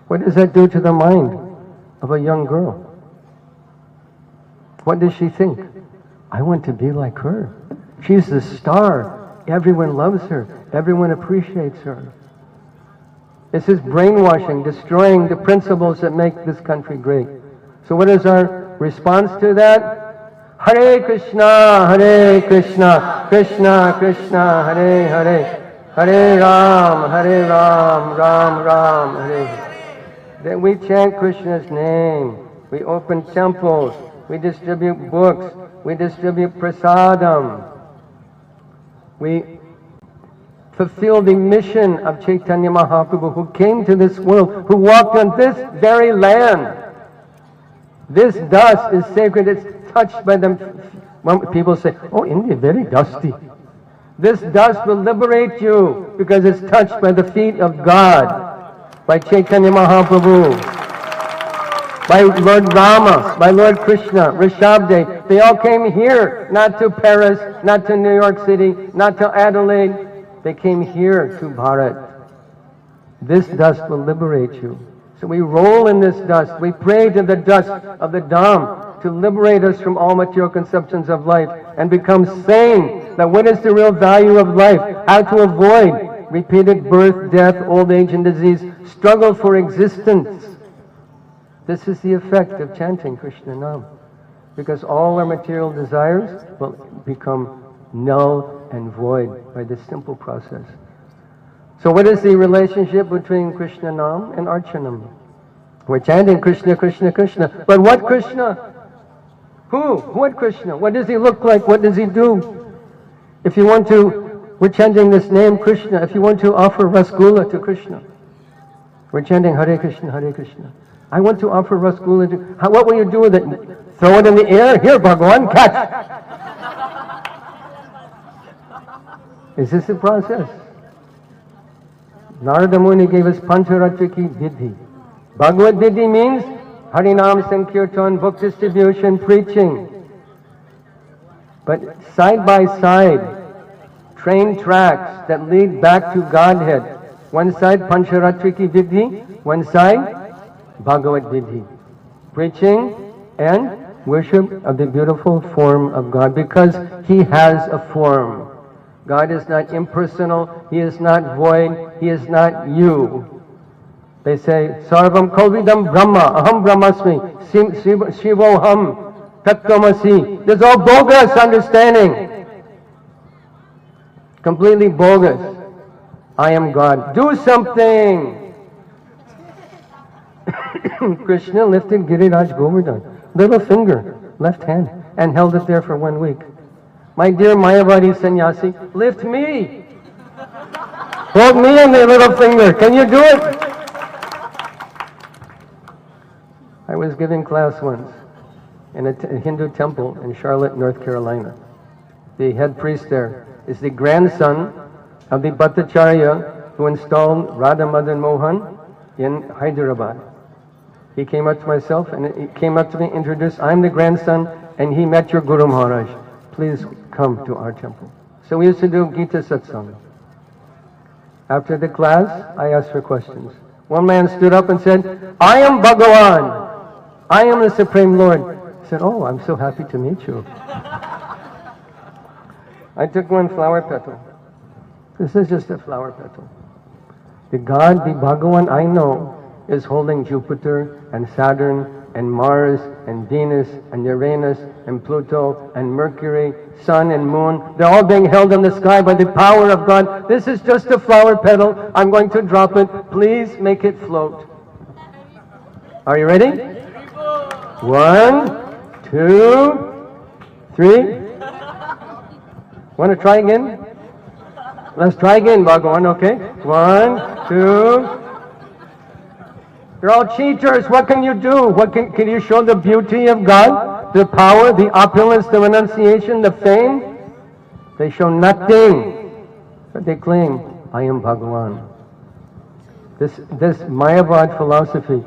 What does that do to the mind of a young girl? What does she think? I want to be like her. She's the star. Everyone loves her. Everyone appreciates her. This is brainwashing, destroying the principles that make this country great. So what is our response to that? Hare Krishna, Krishna Krishna, Hare Hare, Hare Ram, Ram Ram, Hare. Then we chant Krishna's name. We open temples. We distribute books. We distribute prasadam. We fulfill the mission of Chaitanya Mahaprabhu, who came to this world, who walked on this very land. This dust is sacred. It's touched by them. When people say, oh, India, very dusty. This dust will liberate you because it's touched by the feet of God, by Chaitanya Mahaprabhu, by Lord Rama, by Lord Krishna, Rishabdev. They all came here, not to Paris, not to New York City, not to Adelaide. They came here to Bharat. This dust will liberate you. So we roll in this dust. We pray to the dust of the Dham to liberate us from all material conceptions of life and become sane. That what is the real value of life? How to avoid repeated birth, death, old age and disease, struggle for existence. This is the effect of chanting Krishna Nam. Because all our material desires will become null and void by this simple process. So what is the relationship between Krishna Nam and Archanam? We're chanting Krishna, Krishna, Krishna. But what Krishna? Who? What Krishna? What does he look like? What does he do? If you want to, we're chanting this name Krishna. If you want to offer rasgulla to Krishna, we're chanting Hare Krishna, Hare Krishna. I want to offer rasgulla to, what will you do with it? Throw it in the air? Here, Bhagavan, catch! Is this the process? Narada Muni gave us Pancharatriki Vidhi. Bhagavad Vidhi means Harinam Sankirtan, book distribution, preaching. But side by side, train tracks that lead back to Godhead. One side Pancharatriki Vidhi, one side Bhagavad Vidhi. Preaching and worship of the beautiful form of God, because He has a form. God is not impersonal, He is not void, He is not you. They say, Sarvam Kalvidam Brahma, Aham Brahmasmi, Shivoham, Tattvamasi. This is all bogus understanding. Completely bogus. I am God. Do something! Krishna lifted Giriraj Govardhan, little finger, left hand, and held it there for 1 week. My dear Mayavadi sannyasi, lift me. Hold me on the little finger. Can you do it? I was giving class once in a Hindu temple in Charlotte, North Carolina. The head priest there is the grandson of the Bhattacharya who installed Radha Madan Mohan in Hyderabad. He came up to myself and he came up to me, introduced, I'm the grandson, and he met your Guru Maharaj. Please come to our temple. So we used to do Gita Satsang. After the class, I asked for questions. One man stood up and said, I am Bhagavan. I am the Supreme Lord. I said, oh, I'm so happy to meet you. I took one flower petal. This is just a flower petal. The God, the Bhagavan I know, is holding Jupiter and Saturn and Mars and Venus and Uranus and Pluto and Mercury, Sun and Moon. They're all being held in the sky by the power of God. This is just a flower petal. I'm going to drop it. Please make it float. Are you ready? 1, 2, 3. Want to try again? Let's try again, Bhagavan, okay? 1, 2. You're all cheaters. What can you do? Can you show the beauty of God? The power, the opulence, the renunciation, the fame? They show nothing. But they claim, I am Bhagavan. This Mayavad philosophy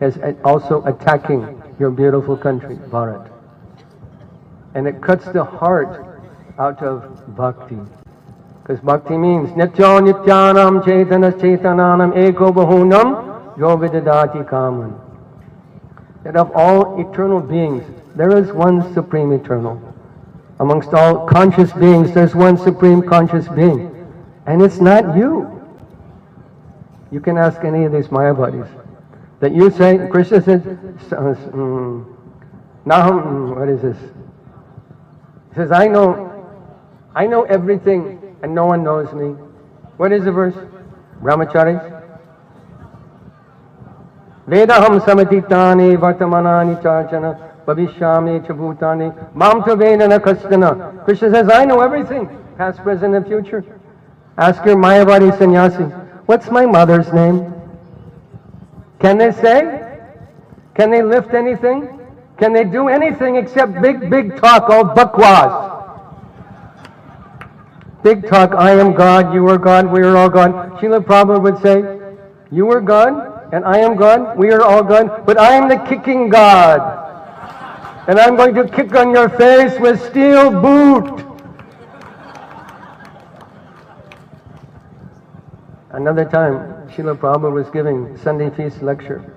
is also attacking your beautiful country, Bharat. And it cuts the heart out of bhakti. Because bhakti means Nityo Nityanam Chaitana Chaitananam Eko Bahunam Yovidadati Kaman. That of all eternal beings, there is one supreme eternal. Amongst all conscious beings, there's one supreme conscious being. And it's not you. You can ask any of these Mayavadis. That you say, Krishna said, Naham, what is this? He says, I know everything and no one knows me. What is the verse? Brahmacharis? Vedaham samatitani vartamanani charjana bhavishyami chabhutani mam tu vedana kastana. Krishna says, I know everything, past, present, and future. Ask your Mayavadi sannyasi, what's my mother's name? Can they say? Can they lift anything? Can they do anything except big talk, all bakwas? Big talk, I am God, you are God, we are all God. Srila Prabhupada would say, you are God, and I am God, we are all God, but I am the kicking God. And I'm going to kick on your face with steel boot. Another time, Srila Prabhupada was giving Sunday feast lecture.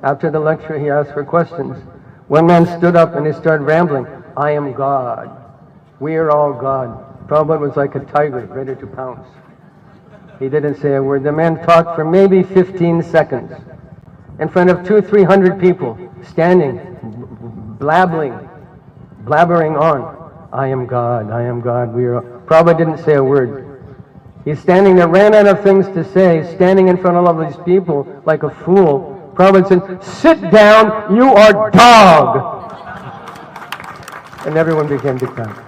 After the lecture, he asked for questions. One man stood up and he started rambling, I am God, we are all God. Prabhupada was like a tiger, ready to pounce. He didn't say a word. The man talked for maybe 15 seconds in front of 200-300 people, standing, blabbering on. I am God, we are all. Prabhupada didn't say a word. He's standing there, ran out of things to say, standing in front of all of these people like a fool. Prabhupada said, sit down, you are dog. And everyone began to cry.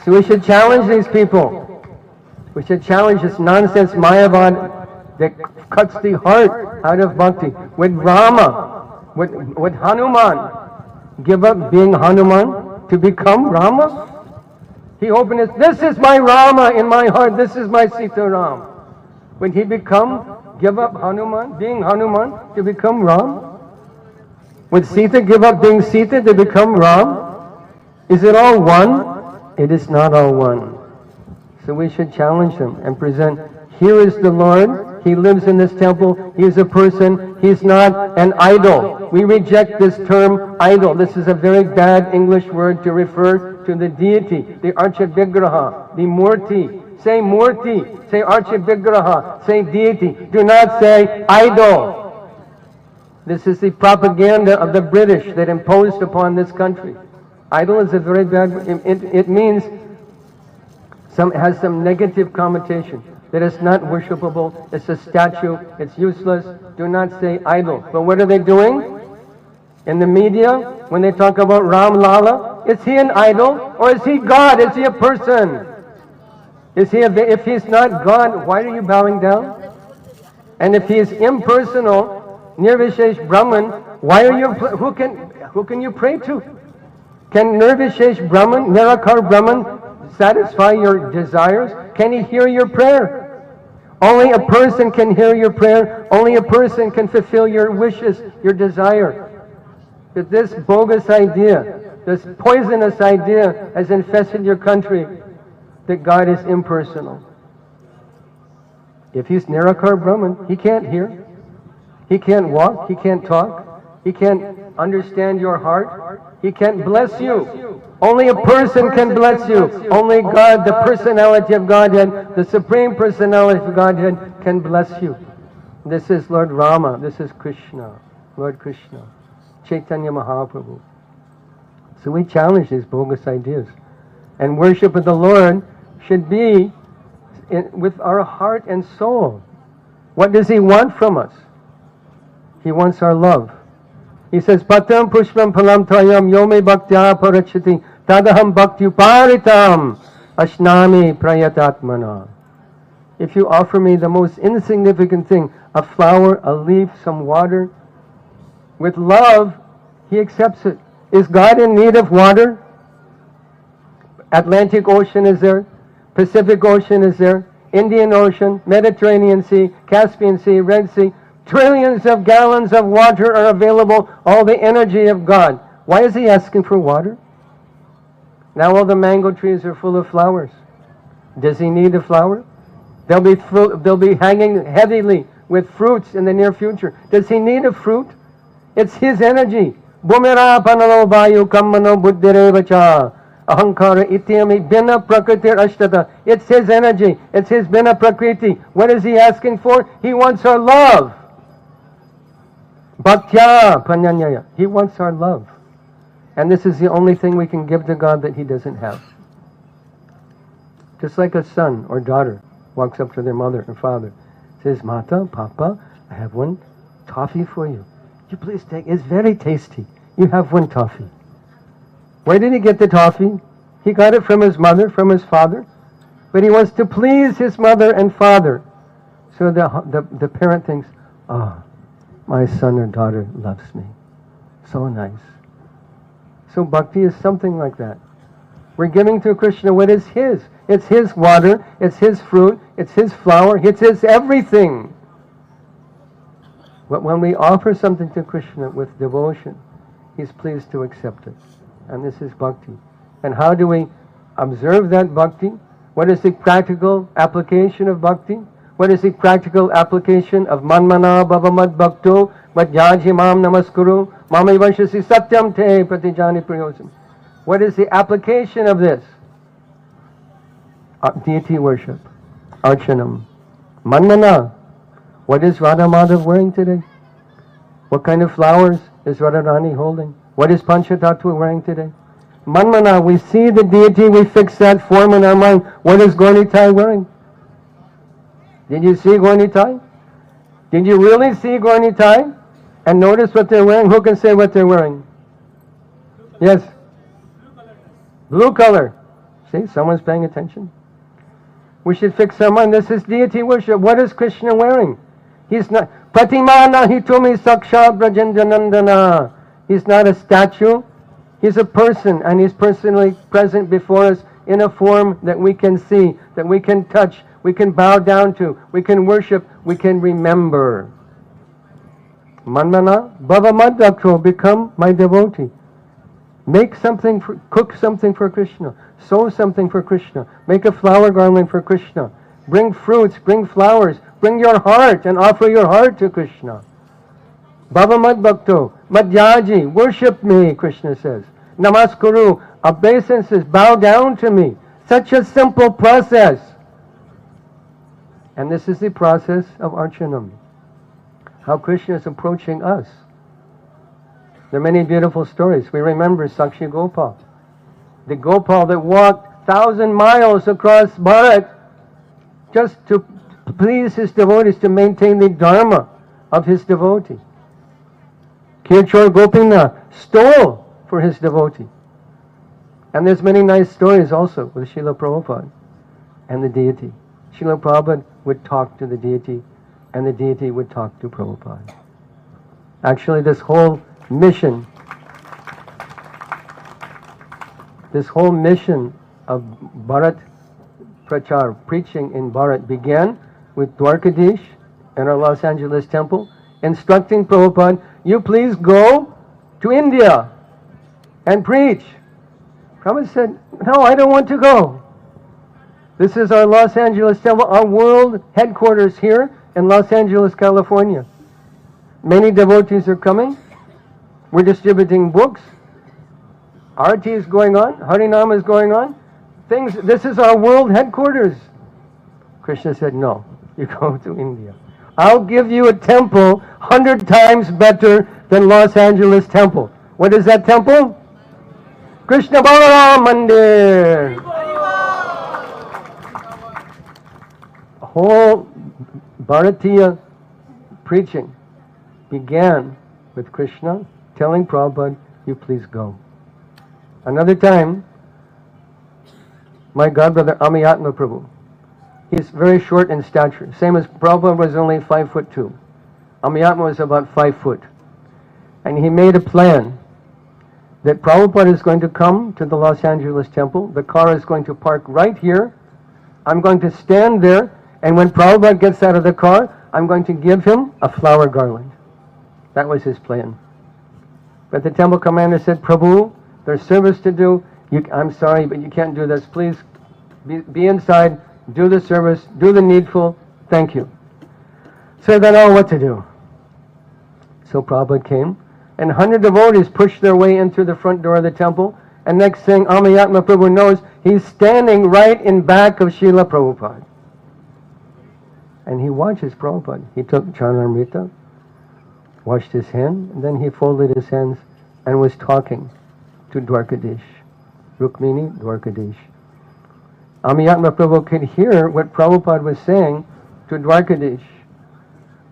So we should challenge these people. We should challenge this nonsense Mayavad that cuts the heart out of bhakti. Would Rama, would Hanuman give up being Hanuman to become Rama? He opened his, this is my Rama in my heart, this is my Sita Ram. Would he give up Hanuman, being Hanuman to become Ram? Would Sita give up being Sita to become Ram? Is it all one? It is not all one. So we should challenge them and present, here is the Lord, He lives in this temple, He is a person, He's not an idol. We reject this term idol. This is a very bad English word to refer to the deity, the Archavigraha, the Murti. Say Murti, say Archavigraha, say deity. Do not say idol. This is the propaganda of the British that imposed upon this country. Idol is a very bad, it means, has some negative connotation, that it's not worshipable, it's a statue, it's useless. Do not say idol. But what are they doing? In the media, when they talk about Ram Lala, is he an idol or is he God? Is he a person? If he's not God, why are you bowing down? And if he is impersonal, Nirvishesh Brahman, why are you, who can you pray to? Can Nirvishesh Brahman, Nirakar Brahman, satisfy your desires? Can he hear your prayer? Only a person can hear your prayer. Only a person can fulfill your wishes, your desire. But this bogus idea, this poisonous idea has infested your country that God is impersonal. If he's Nirakar Brahman, he can't hear, he can't walk, he can't talk, he can't understand your heart, he can't bless you. Only a person can bless you. Only God, the personality of Godhead, the Supreme Personality of Godhead can bless you. This is Lord Rama, this is Krishna, Lord Krishna, Chaitanya Mahaprabhu. So we challenge these bogus ideas. And worship of the Lord should be with our heart and soul. What does He want from us? He wants our love. He says, Patam pushpam phalam tvayam yome bhaktya parachati tadaham bhakti uparitam ashnami prayatatmana. If you offer me the most insignificant thing, a flower, a leaf, some water, with love, He accepts it. Is God in need of water? Atlantic Ocean is there, Pacific Ocean is there, Indian Ocean, Mediterranean Sea, Caspian Sea, Red Sea. Trillions of gallons of water are available, all the energy of God. Why is He asking for water? Now all the mango trees are full of flowers. Does He need a flower? They'll be hanging heavily with fruits in the near future. Does He need a fruit? It's His energy. Bumera panalo vayu kammano buddhirevacha ahankara ityami bina prakritir ashtata. It's His energy. It's His bina prakriti. What is He asking for? He wants our love. Bhaktya panyanyaya. He wants our love. And this is the only thing we can give to God that He doesn't have. Just like a son or daughter walks up to their mother and father, says, Mata, Papa, I have one toffee for you. You please take, it's very tasty. You have one toffee. Where did he get the toffee? He got it from his mother, from his father. But he wants to please his mother and father. So the parent thinks, oh, my son or daughter loves me. So nice. So bhakti is something like that. We're giving to Krishna what is His. It's His water, it's His fruit, it's His flower, it's His everything. But when we offer something to Krishna with devotion, He's pleased to accept it. And this is bhakti. And how do we observe that bhakti? What is the practical application of bhakti? What is the practical application of manmana bhavamad bhakto madhyaji mam namaskuru mami vashasi satyam te pratijani priyosam? What is the application of this? Deity worship, archanam, manmana. What is Radha Madhav wearing today? What kind of flowers is Radharani holding? What is Panchatattva wearing today? Manmana, we see the deity, we fix that form in our mind. What is Gaurnitai wearing? Did you see Gaurnitai? Did you really see Gaurnitai? And notice what they're wearing? Who can say what they're wearing? Yes? Blue color. See, someone's paying attention. We should fix our mind. This is deity worship. What is Krishna wearing? He's not Pratimana hitumi sakshat brajendanandana. He's not a statue. He's a person, and He's personally present before us in a form that we can see, that we can touch, we can bow down to, we can worship, we can remember. Manmana bhavamadakto, become my devotee. Make something, cook something for Krishna. Sew something for Krishna. Make a flower garland for Krishna. Bring fruits, bring flowers. Bring your heart and offer your heart to Krishna. Bhavamad bhakto, madhyaji, worship me, Krishna says. Namaskuru, obeisances, bow down to me. Such a simple process. And this is the process of Archanam. How Krishna is approaching us. There are many beautiful stories. We remember Sakshi Gopal. The Gopal that walked 1,000 miles across Bharat just to please his devotees, to maintain the dharma of his devotee. Kirchor Gopinath stole for his devotee. And there's many nice stories also with Srila Prabhupada and the deity. Srila Prabhupada would talk to the deity, and the deity would talk to Prabhupada. Actually, this whole mission of Bharat Prachar, preaching in Bharat, began with Dwarkadish in our Los Angeles temple, instructing Prabhupada, you please go to India and preach. Prabhupada said, no, I don't want to go. This is our Los Angeles Temple, our world headquarters here in Los Angeles, California. Many devotees are coming. We're distributing books. Arati is going on. Harinam is going on. This is our world headquarters. Krishna said, no, you go to India. I'll give you a temple 100 times better than Los Angeles Temple. What is that temple? Krishna Balaram Mandir. Whole Bharatiya preaching began with Krishna telling Prabhupada, you please go. Another time, my godbrother Amiyatma Prabhu, he's very short in stature, same as Prabhupada was only 5'2". Amiyatma was about 5 foot. And he made a plan that Prabhupada is going to come to the Los Angeles Temple, the car is going to park right here, I'm going to stand there, and when Prabhupada gets out of the car, I'm going to give him a flower garland. That was his plan. But the temple commander said, Prabhu, there's service to do. I'm sorry, but you can't do this. Please be inside, do the service, do the needful. Thank you. So they know what to do. So Prabhupada came, and 100 devotees pushed their way in through the front door of the temple, and next thing Amiyatma Prabhu knows, he's standing right in back of Srila Prabhupada. And he watches Prabhupada. He took Charnamrita, washed his hand, and then he folded his hands and was talking to Dwarkadish, Rukmini Dwarkadish. Amiyatma Prabhu could hear what Prabhupada was saying to Dwarkadish,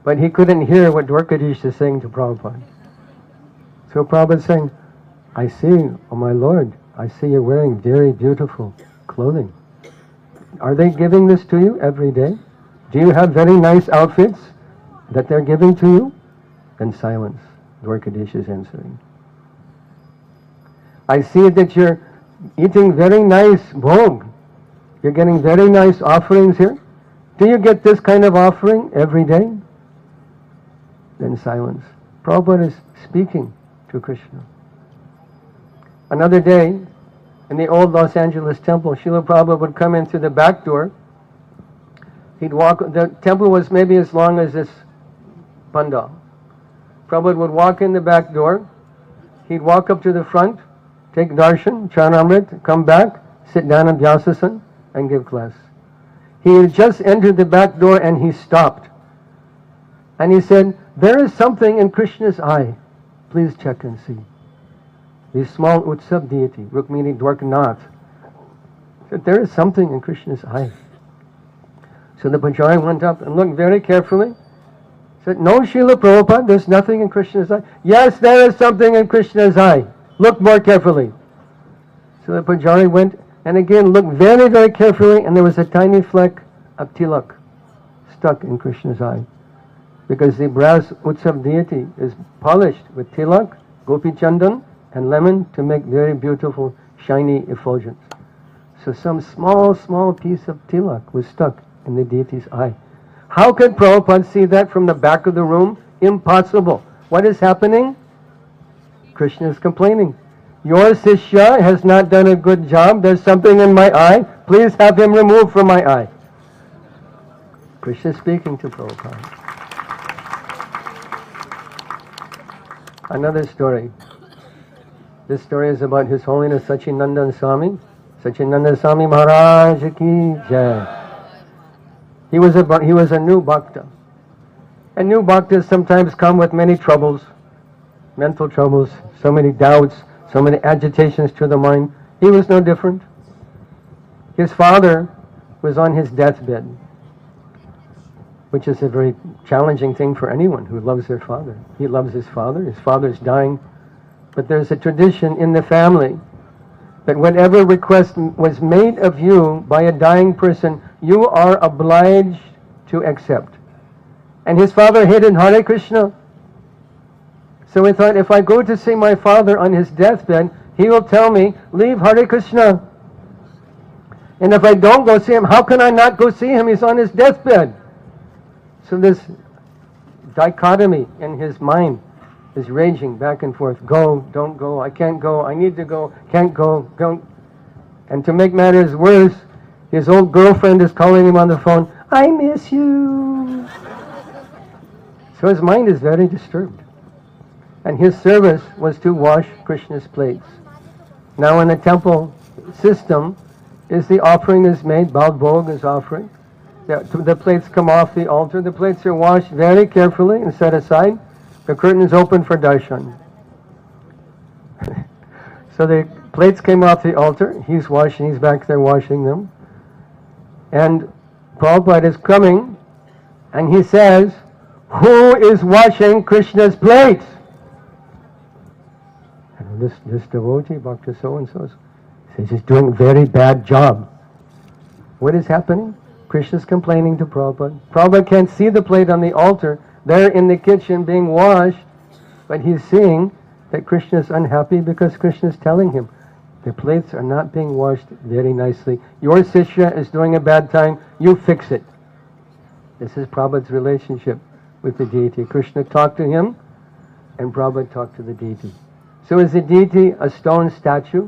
but he couldn't hear what Dwarkadish is saying to Prabhupada. So Prabhupada is saying, I see, oh my Lord, I see you're wearing very beautiful clothing. Are they giving this to you every day? Do you have very nice outfits that they're giving to you? Then silence. Dwarkadish is answering. I see that you're eating very nice bhog. You're getting very nice offerings here. Do you get this kind of offering every day? Then silence. Prabhupada is speaking to Krishna. Another day, in the old Los Angeles temple, Srila Prabhupada would come in through the back door. He'd walk, the temple was maybe as long as this pandal. Prabhupada would walk in the back door. He'd walk up to the front, take darshan, charnamrit, come back, sit down in Vyasasana, and give class. He had just entered the back door and he stopped. And he said, there is something in Krishna's eye. Please check and see. The small Utsav deity, Rukmini Dwarkanath, said, there is something in Krishna's eye. So the Pujari went up and looked very carefully. Said, no, Srila Prabhupada, there's nothing in Krishna's eye. Yes, there is something in Krishna's eye. Look more carefully. So the Pujari went and again looked very, very carefully, and there was a tiny fleck of tilak stuck in Krishna's eye. Because the brass Utsav deity is polished with tilak, gopi chandan, and lemon to make very beautiful, shiny effulgence. So some small, small piece of tilak was stuck in the deity's eye. How could Prabhupada see that from the back of the room? Impossible. What is happening? Krishna is complaining. Your Sishya has not done a good job. There's something in my eye. Please have him removed from my eye. Krishna is speaking to Prabhupada. Another story. This story is about His Holiness Sachinandan Swami. Sachinandan Swami Maharaj ki jai. He was a new bhakta. And new bhaktas sometimes come with many troubles, mental troubles, so many doubts, so many agitations to the mind. He was no different. His father was on his deathbed, which is a very challenging thing for anyone who loves their father. He loves his father. His father's dying. But there's a tradition in the family that whatever request was made of you by a dying person, you are obliged to accept. And his father hated Hare Krishna. So he thought, if I go to see my father on his deathbed, he will tell me, leave Hare Krishna. And if I don't go see him, how can I not go see him? He's on his deathbed. So this dichotomy in his mind is raging back and forth. Go, don't go, I can't go, I need to go, can't go, don't. And to make matters worse, His old girlfriend is calling him on the phone, I miss you. So his mind is very disturbed. And his service was to wash Krishna's plates. Now in the temple system, is the offering is made, Balbhog is offering. The plates come off the altar. The plates are washed very carefully and set aside. The curtain is open for darshan. So the plates came off the altar. He's washing, he's back there washing them. And Prabhupada is coming and he says, who is washing Krishna's plates? And this devotee, Bhakta so-and-so, says he's doing a very bad job. What is happening? Krishna's complaining to Prabhupada. Prabhupada can't see the plate on the altar. They're in the kitchen being washed, but he's seeing that Krishna is unhappy because Krishna is telling him, the plates are not being washed very nicely. Your Sishya is doing a bad time. You fix it. This is Prabhupada's relationship with the deity. Krishna talked to him, and Prabhupada talked to the deity. So is the deity a stone statue?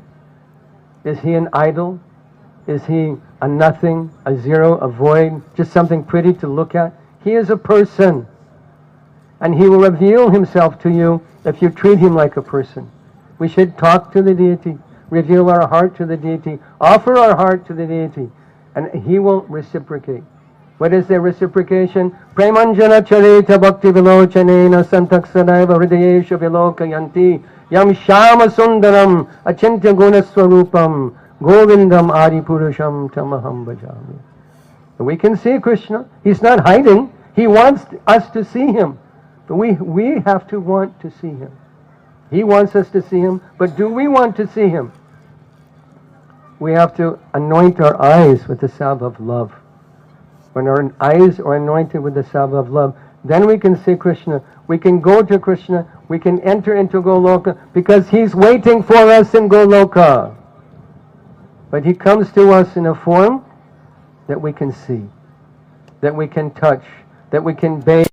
Is he an idol? Is he a nothing, a zero, a void, just something pretty to look at? He is a person. And he will reveal himself to you if you treat him like a person. We should talk to the deity, reveal our heart to the deity, offer our heart to the deity, and he will reciprocate. What is the reciprocation? Premanjana charita bhakti vilochanena santaksadaiva hridayesha vilokayanti yam shama sundaram achintya gunaswarupam govindam adipurusham tamaham bhajami. We can see Krishna. He's not hiding. He wants us to see him. But we have to want to see him. He wants us to see him, but do we want to see him? We have to anoint our eyes with the salve of love. When our eyes are anointed with the salve of love, then we can see Krishna. We can go to Krishna. We can enter into Goloka because he's waiting for us in Goloka. But he comes to us in a form that we can see, that we can touch, that we can bathe,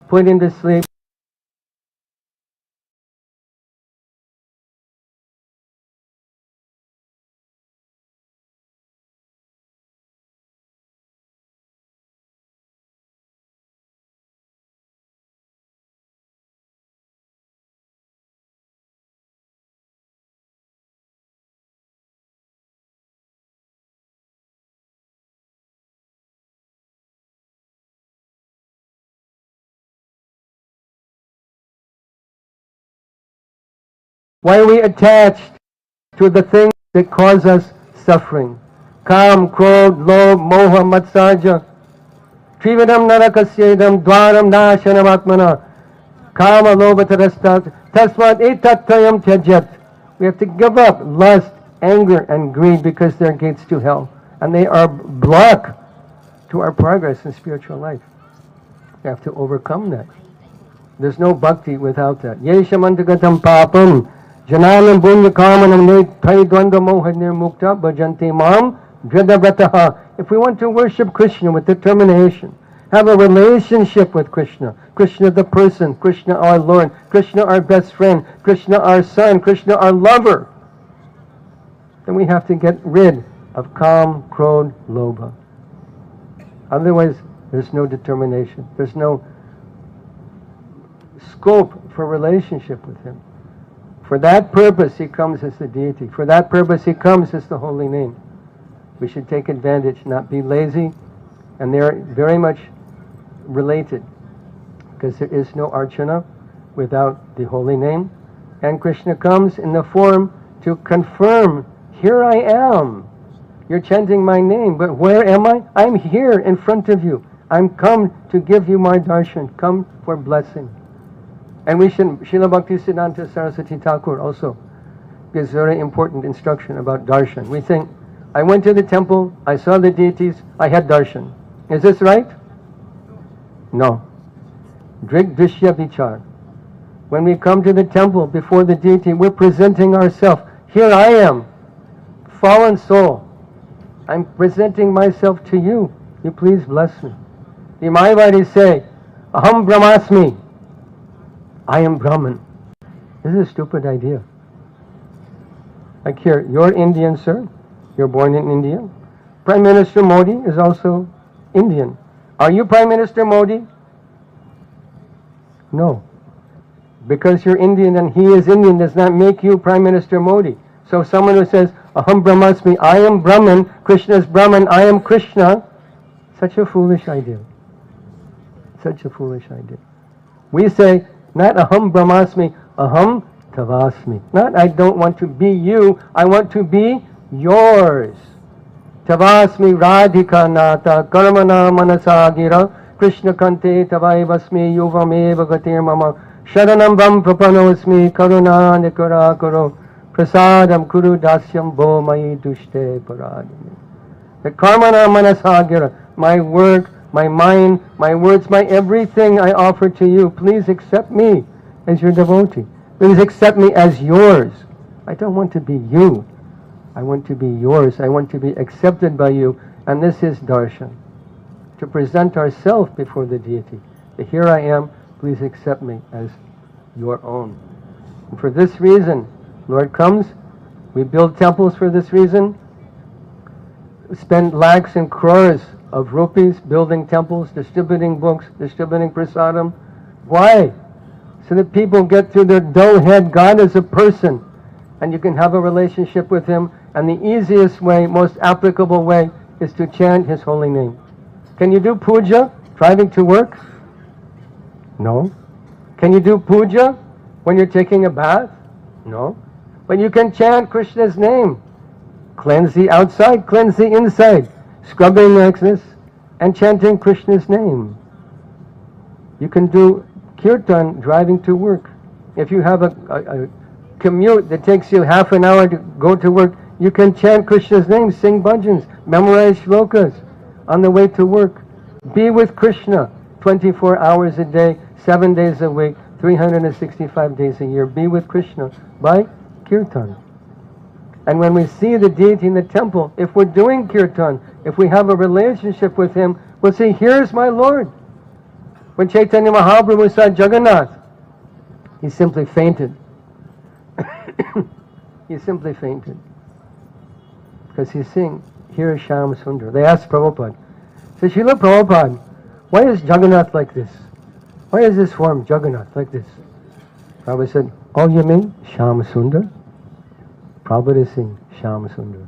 put him to sleep. Why are we attached to the things that cause us suffering? Kam, Krodh, Lobh, Moha, Matsarja. Trividam narakasyedam dwaram nashanam atmana. Kama, Lobha, Tarastat. Tasmat etattayam tyajat. We have to give up lust, anger, and greed because they're gates to hell. And they are block to our progress in spiritual life. We have to overcome that. There's no bhakti without that. Yeshamantagatam papam. Jananam bunya kamanam netai dvanda moha nirmukta bhajanti mam vrataha. If we want to worship Krishna with determination, have a relationship with Krishna, Krishna the person, Krishna our Lord, Krishna our best friend, Krishna our son, Krishna our lover, then we have to get rid of Kam, Krodh, Lobha. Otherwise, there's no determination. There's no scope for relationship with him. For that purpose he comes as the deity. For that purpose he comes as the holy name. We should take advantage, not be lazy. And they're very much related. Because there is no archana without the holy name. And Krishna comes in the form to confirm, here I am. You're chanting my name, but where am I? I'm here in front of you. I'm come to give you my darshan, come for blessing. And we should, Srila Bhaktisiddhanta Saraswati Thakur also gives very important instruction about darshan. We think, I went to the temple, I saw the deities, I had darshan. Is this right? No. Drig Drishya Vichar. When we come to the temple before the deity, we're presenting ourselves. Here I am, fallen soul. I'm presenting myself to you. You please bless me. The Mayavadis say, Aham Brahmasmi. I am Brahman. This is a stupid idea. Like here, you're Indian, sir. You're born in India. Prime Minister Modi is also Indian. Are you Prime Minister Modi? No. Because you're Indian and he is Indian does not make you Prime Minister Modi. So someone who says, Aham Brahmasmi, I am Brahman, Krishna is Brahman, I am Krishna, such a foolish idea. Such a foolish idea. We say, not Aham Brahmasmi, Aham Tavasmi. Not I don't want to be you, I want to be yours. Tavasmi Radhika Nata Karamana Manasagira Krishna Kante Tavaivasmi Yuvameva Gatir Mama Sharanam Vam Prapanosmi Karuna Nikara Karo Prasadam Kuru Dasyam Bo Mai Dushte Paradimi. The Karmana Manasagira, my work, my mind, my words, my everything I offer to you. Please accept me as your devotee. Please accept me as yours. I don't want to be you. I want to be yours. I want to be accepted by you. And this is darshan. To present ourselves before the deity. Here I am. Please accept me as your own. And for this reason, Lord comes. We build temples for this reason. Spend lakhs and crores of rupees building temples, distributing books, distributing prasadam. Why? So that people get through their dull head, God is a person, and you can have a relationship with Him, and the easiest way, most applicable way, is to chant His holy name. Can you do puja driving to work? No. Can you do puja when you're taking a bath? No. But you can chant Krishna's name. Cleanse the outside, cleanse the inside. Scrubbing exes and chanting Krishna's name. You can do kirtan driving to work. If you have a commute that takes you half an hour to go to work, you can chant Krishna's name, sing bhajans, memorize shlokas on the way to work. Be with Krishna 24 hours a day, 7 days a week, 365 days a year. Be with Krishna by kirtan. And when we see the deity in the temple, if we're doing kirtan, if we have a relationship with Him, we'll say, here's my Lord. When Chaitanya Mahaprabhu saw Jagannath, he simply fainted. He simply fainted. Because he's saying, here is Shyam Sundar. They asked Prabhupada, say, Srila Prabhupada, why is Jagannath like this? Why is this form Jagannath like this? Prabhupada said, oh, you mean Shyam Sundar? Prabhupada is saying, Shyam Sundar.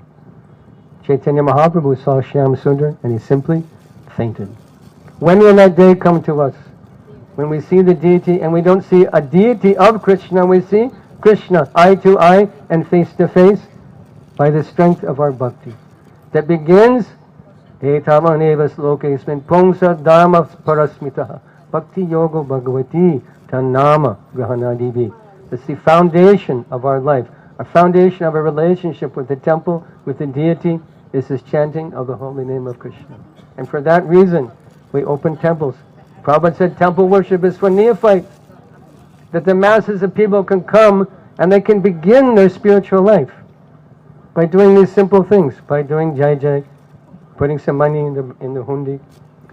Chaitanya Mahaprabhu saw Shyam Sundar and he simply fainted. When will that day come to us? When we see the deity and we don't see a deity of Krishna, we see Krishna eye to eye and face to face by the strength of our bhakti. That begins, Etamaneva slokesmin pongsa dharma parasmitaha bhakti yoga bhagavati tanama grahanadivi. That's the foundation of our life. Our foundation of a relationship with the temple, with the deity, is this chanting of the holy name of Krishna. And for that reason, we open temples. Prabhupada said temple worship is for neophytes, that the masses of people can come and they can begin their spiritual life by doing these simple things, by doing jai jai, putting some money in the hundi.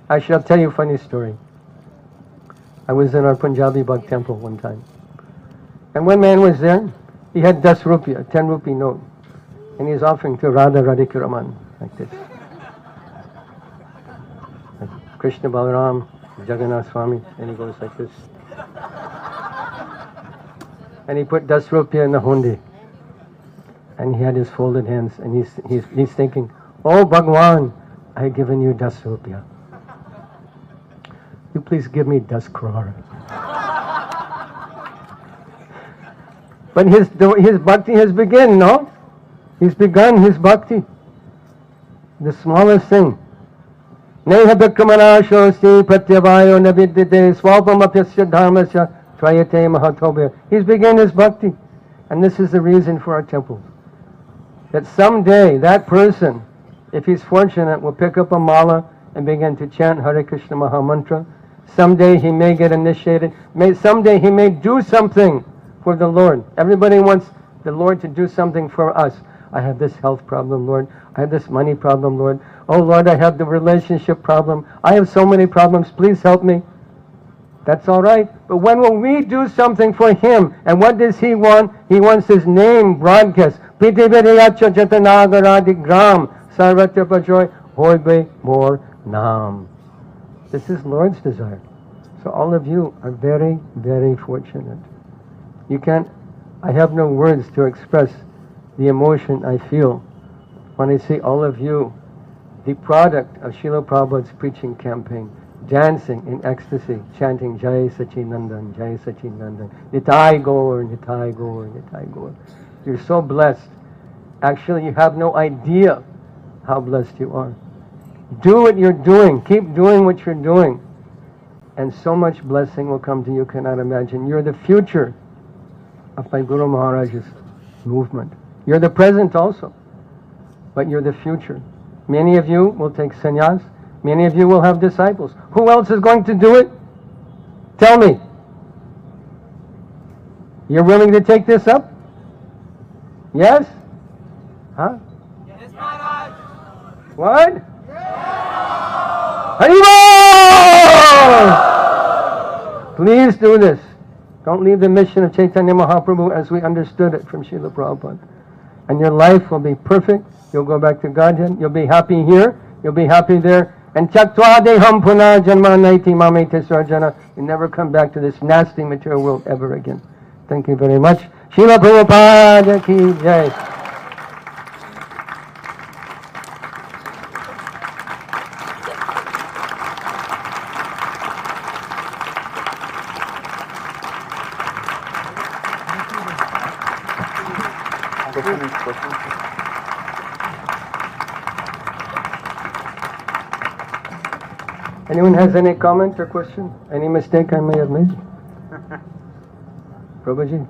I shall tell you a funny story. I was in our Punjabi Bhakt temple one time, and one man was there. He had 10 rupee, a 10 rupee note, and he's offering to Radha Radhikaraman like this. Like Krishna Balaram, Jagannath Swami, and he goes like this. And he put 10 rupee in the hundi, and he had his folded hands, and he's thinking, oh Bhagwan, I have given you 10 rupee. You please give me 10 crore. But his bhakti has begun, no? He's begun his bhakti. The smallest thing. Neha bhakkamana shosti pratyavayo navidyate swalpamapyasya dharmasya trayate mahatobhya. He's begun his bhakti. And this is the reason for our temples. That someday that person, if he's fortunate, will pick up a mala and begin to chant Hare Krishna Maha Mantra. Someday he may get initiated. Someday he may do something for the Lord. Everybody wants the Lord to do something for us. I have this health problem, Lord. I have this money problem, Lord. Oh, Lord, I have the relationship problem. I have so many problems. Please help me. That's all right. But when will we do something for Him? And what does He want? He wants His name broadcast. Pitiviryacha Chatanagaradik Sarvatra Pajoy Hoibe More Nam. This is Lord's desire. So all of you are very, very fortunate. You can't, I have no words to express the emotion I feel when I see all of you, the product of Srila Prabhupada's preaching campaign, dancing in ecstasy, chanting Jai Sachinandan, Jai Sachinandan, Nitai Gaur, Nitai Gaur, Nitai Gaur. You're so blessed. Actually, you have no idea how blessed you are. Do what you're doing. Keep doing what you're doing. And so much blessing will come to you, cannot imagine. You're the future of my Guru Maharaj's movement. You're the present also, but you're the future. Many of you will take sannyas. Many of you will have disciples. Who else is going to do it? Tell me. You're willing to take this up? Yes? Huh? Yes, Maharaj. What? Haribol! Please do this. Don't leave the mission of Chaitanya Mahaprabhu as we understood it from Srila Prabhupada. And your life will be perfect. You'll go back to Godhead. You'll be happy here. You'll be happy there. And Chaktva Deham Puna Janma Naiti Mamete Sarjana. You never come back to this nasty material world ever again. Thank you very much. Srila Prabhupada Ki Jai. Anyone has any comment or question? Any mistake I may have made? Prabhuji?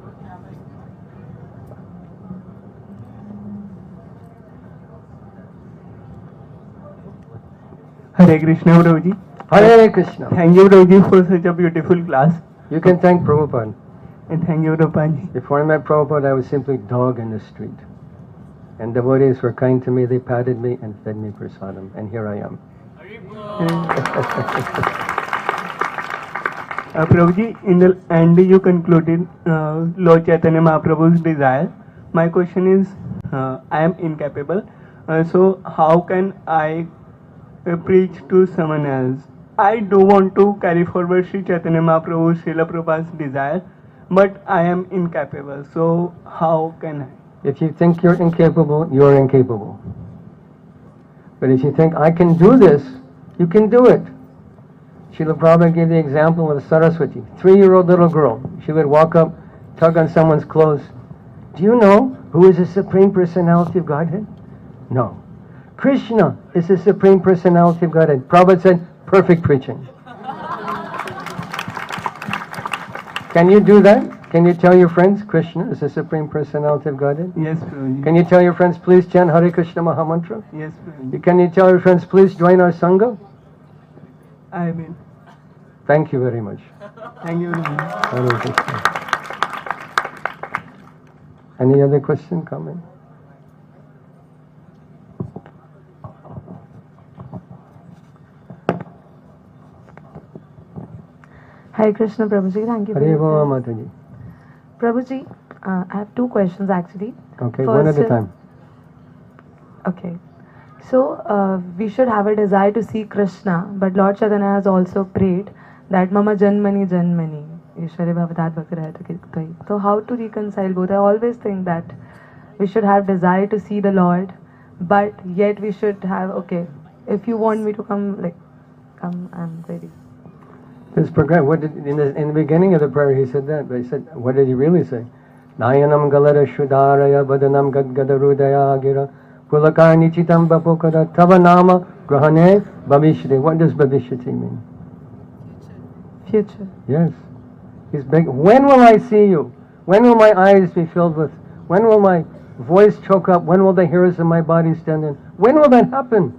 Hare Krishna, Prabhuji. Hare Krishna. Thank you, Prabhuji, for such a beautiful class. You can thank Prabhupada. And thank you, Prabhuji. Before I met Prabhupada, I was simply dog in the street. And devotees were kind to me, they patted me and fed me prasadam. And here I am. Prabhuji, in the end you concluded Lord Chaitanya Mahaprabhu's desire. My question is, I am incapable, so how can I preach to someone else? I do want to carry forward Sri Chaitanya Mahaprabhu's Srila Prabhupada's desire, but I am incapable, so how can I? If you think you're incapable, you're incapable. But if you think, I can do this, you can do it. Srila Prabhupada gave the example of Saraswati, 3-year-old little girl. She would walk up, tug on someone's clothes. Do you know who is the Supreme Personality of Godhead? No. Krishna is the Supreme Personality of Godhead. Prabhupada said, perfect preaching. Can you do that? Can you tell your friends Krishna is the Supreme Personality of Godhead? Yes, Prabhuji. Can you tell your friends, please chant Hare Krishna Mahamantra? Yes, Prabhuji. Can you tell your friends, please join our Sangha? I will. Thank you very much. Thank you, Prabhuji. Hare Krishna. Any other question, comment? Hare Krishna, Prabhuji. Thank you. Hare Krishna, Mataji. Prabhuji, I have 2 questions actually. Okay, one at a time. Okay. So, we should have a desire to see Krishna, but Lord Chaitanya has also prayed that Mama Janmani Janmani. So, how to reconcile both? I always think that we should have desire to see the Lord, but yet we should have, okay, if you want me to come, come, I'm ready. This program, what did, in the beginning of the prayer he said that, but he said, what did he really say? Nayanam galada shudaraya badanam gadgadarudaya gira pulakarni chitam bapokada tavanama grahane bhavishyate. What does bhavishyate mean? Future. Yes. He's big. When will I see you? When will my eyes be filled with? When will my voice choke up? When will the hairs of my body stand in? When will that happen?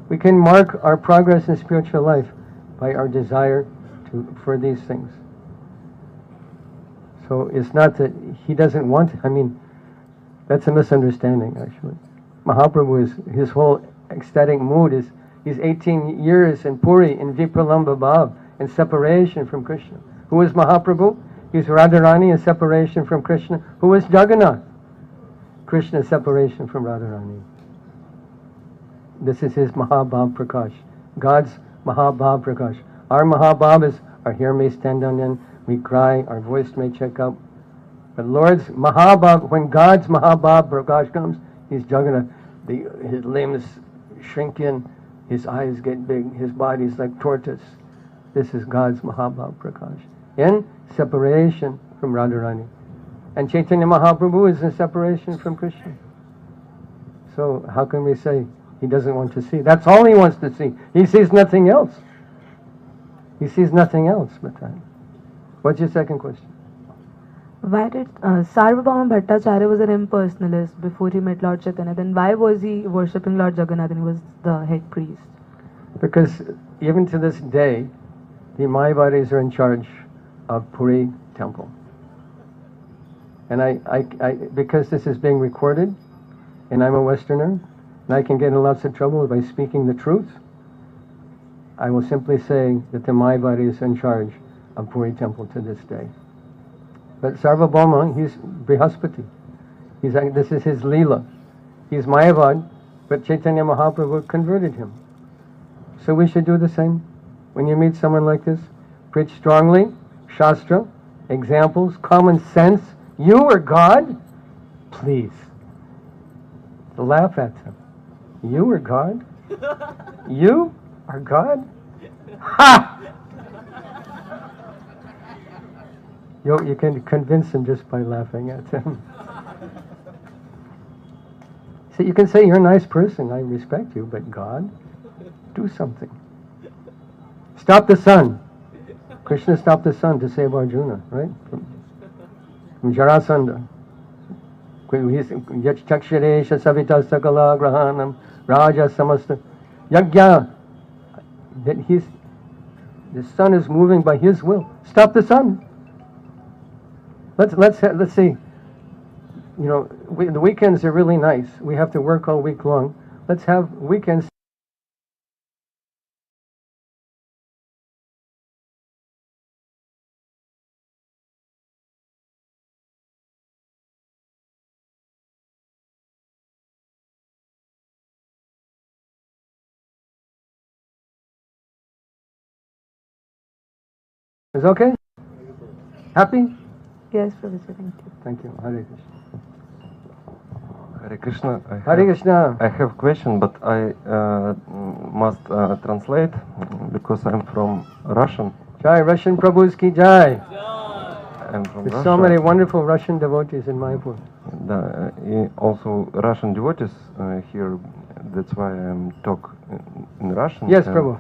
We can mark our progress in spiritual life by our desire for these things. So it's not that he doesn't want, that's a misunderstanding actually. Mahaprabhu his whole ecstatic mood is, he's 18 years in Puri, in Vipralamba Bhav, in separation from Krishna. Who is Mahaprabhu? He's Radharani in separation from Krishna. Who is Jagannath? Krishna's separation from Radharani. This is his Mahabhav Prakash. God's Mahabhav Prakash. Our Mahabhav is, our hair may stand on end, we cry, our voice may check up. But Lord's Mahabhav, when God's Mahabhav Prakash comes, he's Jagannath. His limbs shrink in, his eyes get big, his body's like tortoise. This is God's Mahabhav Prakash. In separation from Radharani. And Chaitanya Mahaprabhu is in separation from Krishna. So how can we say he doesn't want to see? That's all he wants to see. He sees nothing else. He sees nothing else but that. What's your second question? Why did Sarvabhauma Bhattacharya was an impersonalist before he met Lord Chaitanya? Then why was he worshipping Lord Jagannath and he was the head priest? Because even to this day, the Mayavadis are in charge of Puri temple. And I because this is being recorded, and I'm a Westerner, and I can get in lots of trouble by speaking the truth, I will simply say that the Mayavadis are in charge of Puri temple to this day. But Sarvabhauma, he's Brihaspati. This is his Leela. He's Mayavad, but Chaitanya Mahaprabhu converted him. So we should do the same. When you meet someone like this, preach strongly, Shastra, examples, common sense. You are God? Please. Laugh at them. You are God? You are God? Ha! You can convince them just by laughing at them. So you can say, you're a nice person, I respect you, but God, do something. Stop the sun. Krishna stopped the sun to save Arjuna, right? From Jarasandha. Yaksharesha savita sakala grahanam raja samasta yagya. The sun is moving by his will. Stop the sun. Let's see. You know, the weekends are really nice. We have to work all week long. Let's have weekends. Is okay? Happy? Yes, Professor, thank you. Thank you. Hare Krishna. Hare Krishna. Hare Krishna. I have a question, but I must translate because I'm from Russian. Jai, Russian Prabhus ki Jai. I'm from There's Russia. so many wonderful Russian devotees in Mayapur. Да, и also Russian devotees here. That's why I'm talk in Russian. Yes, Prabhu.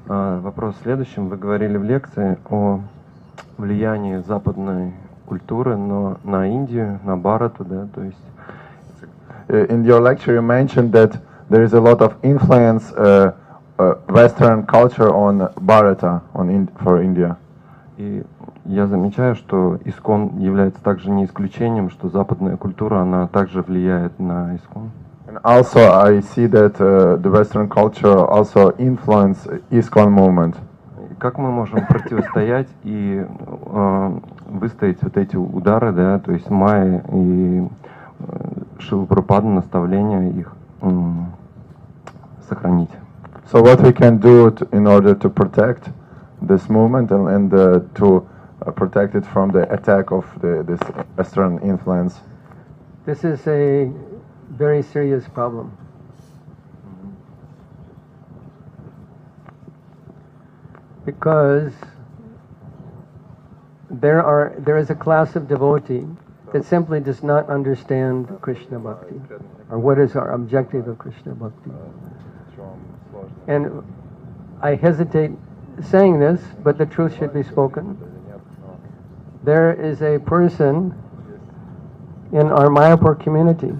Вопрос в следующем. Вы говорили в лекции о влиянии западной культуры на Индию, на Бхарату, да, то есть. In your lecture, you mentioned that there is a lot of influence, Western culture on Bharata, for India. И я замечаю, что ИСККОН является также не исключением, что западная культура, она также влияет на ИСККОН. And also, I see that the Western culture also influence ISKCON movement. Как мы можем противостоять и выстоять вот эти удары, да, то есть Майя и Шрила Прабхупада, наставления их сохранить? So what we can do in order to protect this movement and to protect it from the attack of this Western influence? This is a very serious problem. Because there is a class of devotee that simply does not understand Krishna Bhakti, or what is our objective of Krishna Bhakti. And I hesitate saying this, but the truth should be spoken. There is a person in our Mayapur community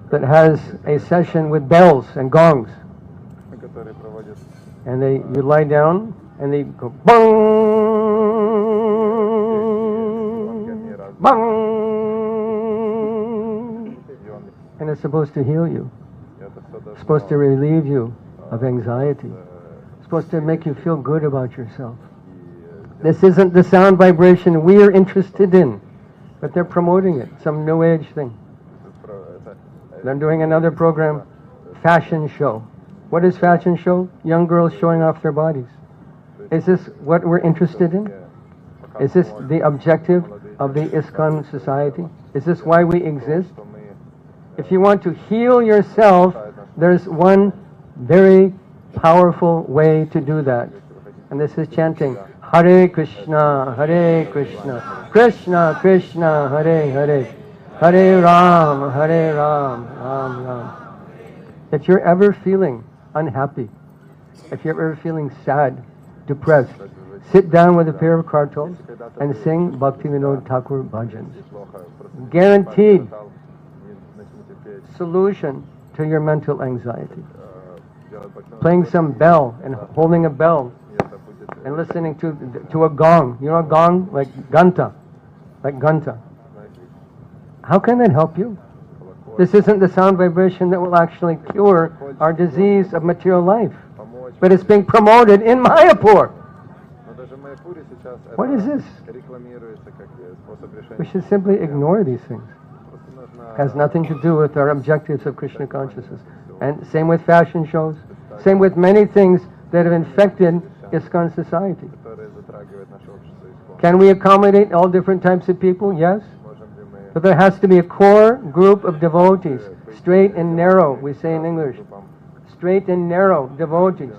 that has a session with bells and gongs. And you lie down and they go bang, bang, and it's supposed to heal you. It's supposed to relieve you of anxiety. It's supposed to make you feel good about yourself. This isn't the sound vibration we're interested in, but they're promoting it, some new age thing. They're doing another program, fashion show. What is fashion show? Young girls showing off their bodies. Is this what we're interested in? Is this the objective of the ISKCON society? Is this why we exist? If you want to heal yourself, there's one very powerful way to do that. And this is chanting, Hare Krishna, Krishna Krishna, Hare Hare, Hare Ram, Ram Ram. If you're ever feeling unhappy, if you're ever feeling sad, depressed, sit down with a pair of kartals and sing Bhaktivinoda Thakur bhajans. Guaranteed solution to your mental anxiety. Playing some bell and holding a bell and listening to a gong. You know a gong? Like ganta. How can that help you? This isn't the sound vibration that will actually cure our disease of material life. But it's being promoted in Mayapur. What is this? We should simply ignore these things. It has nothing to do with our objectives of Krishna consciousness. And same with fashion shows. Same with many things that have infected ISKCON society. Can we accommodate all different types of people? Yes. But there has to be a core group of devotees, straight and narrow, we say in English. Straight and narrow devotees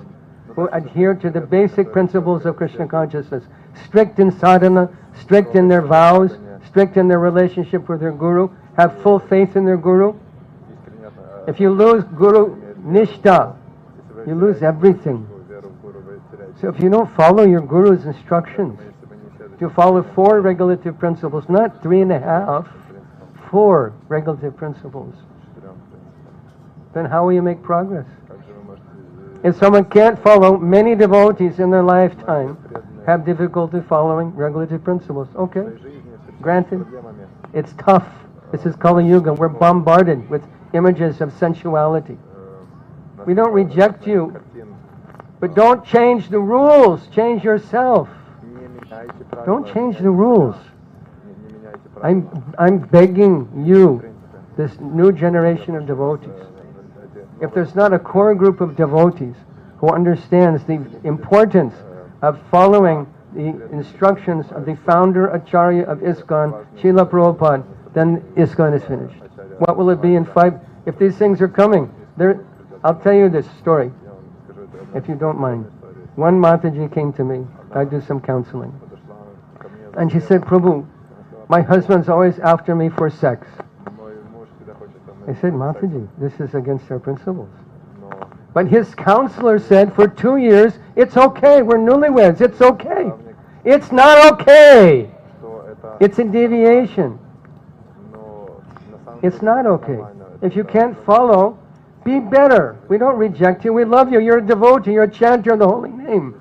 who adhere to the basic principles of Krishna consciousness. Strict in sadhana, strict in their vows, strict in their relationship with their guru, have full faith in their guru. If you lose guru nishta, you lose everything. So if you don't follow your guru's instructions, you follow 4 regulative principles, not 3.5, 4 regulative principles, then how will you make progress? If someone can't follow, many devotees in their lifetime have difficulty following regulative principles. Okay, granted, it's tough. This is Kali Yuga. We're bombarded with images of sensuality. We don't reject you, but don't change the rules. Change yourself. Don't change the rules. I'm begging you, this new generation of devotees. If there's not a core group of devotees who understands the importance of following the instructions of the founder Acharya of ISKCON, Srila Prabhupada, then ISKCON is finished. What will it be in 5? If these things are coming, I'll tell you this story, if you don't mind. One Mataji came to me. I do some counseling. And she said, Prabhu, my husband's always after me for sex. I said, Mataji, this is against our principles. But his counselor said, for 2 years, it's okay, we're newlyweds, it's okay. It's not okay. It's a deviation. It's not okay. If you can't follow, be better. We don't reject you, we love you, you're a devotee, you're a chanter of the holy name.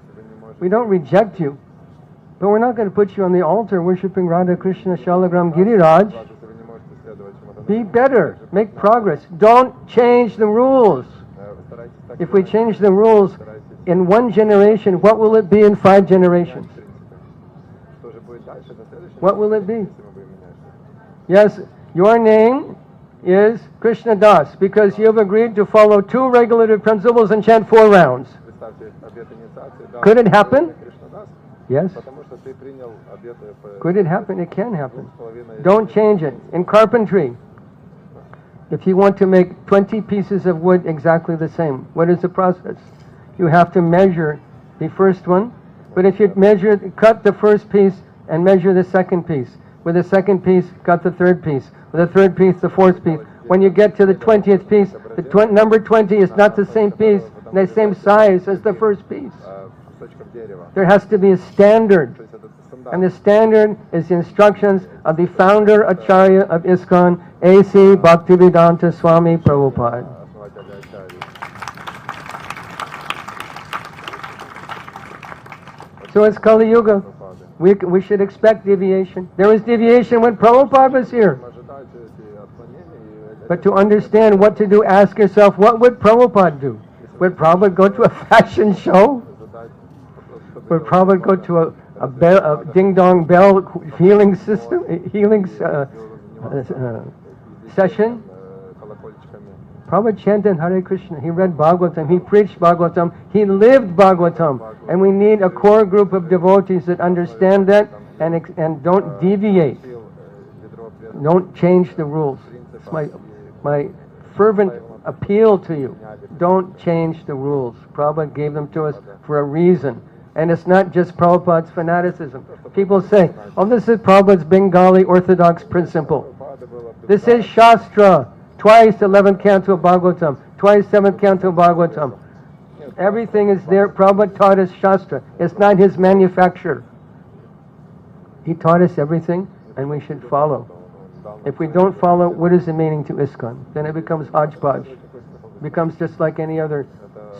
We don't reject you. But we're not going to put you on the altar worshipping Radha Krishna Shalagram Giriraj. Be better. Make progress. Don't change the rules. If we change the rules in 1 generation, what will it be in 5 generations? What will it be? Yes, your name is Krishna Das because you have agreed to follow 2 regulative principles and chant 4 rounds. Could it happen? Yes. Could it happen? It can happen. Don't change it. In carpentry, if you want to make 20 pieces of wood exactly the same, what is the process? You have to measure the first one, but if you cut the first piece and measure the second piece, with the second piece, cut the third piece, with the third piece, the fourth piece. When you get to the 20th piece, the number 20 is not the same piece, the same size as the first piece. There has to be a standard. And the standard is the instructions of the founder Acharya of ISKCON, A.C. Bhaktivedanta Swami Prabhupada. So it's Kali Yuga. We should expect deviation. There was deviation when Prabhupada was here. But to understand what to do, ask yourself, what would Prabhupada do? Would Prabhupada go to a fashion show? Would Prabhupada go to a ding-dong bell healing system, session? Prabhupada chanted Hare Krishna. He read Bhagavatam. He preached Bhagavatam. He lived Bhagavatam. And we need a core group of devotees that understand that and don't deviate. Don't change the rules. It's my fervent appeal to you. Don't change the rules. Prabhupada gave them to us for a reason. And it's not just Prabhupada's fanaticism. People say, oh, this is Prabhupada's Bengali Orthodox principle. This is Shastra. Twice 11th canto of Bhagavatam. Twice 7th canto of Bhagavatam. Everything is there. Prabhupada taught us Shastra. It's not his manufacture. He taught us everything, and we should follow. If we don't follow, what is the meaning to ISKCON? Then it becomes hodgepodge. It becomes just like any other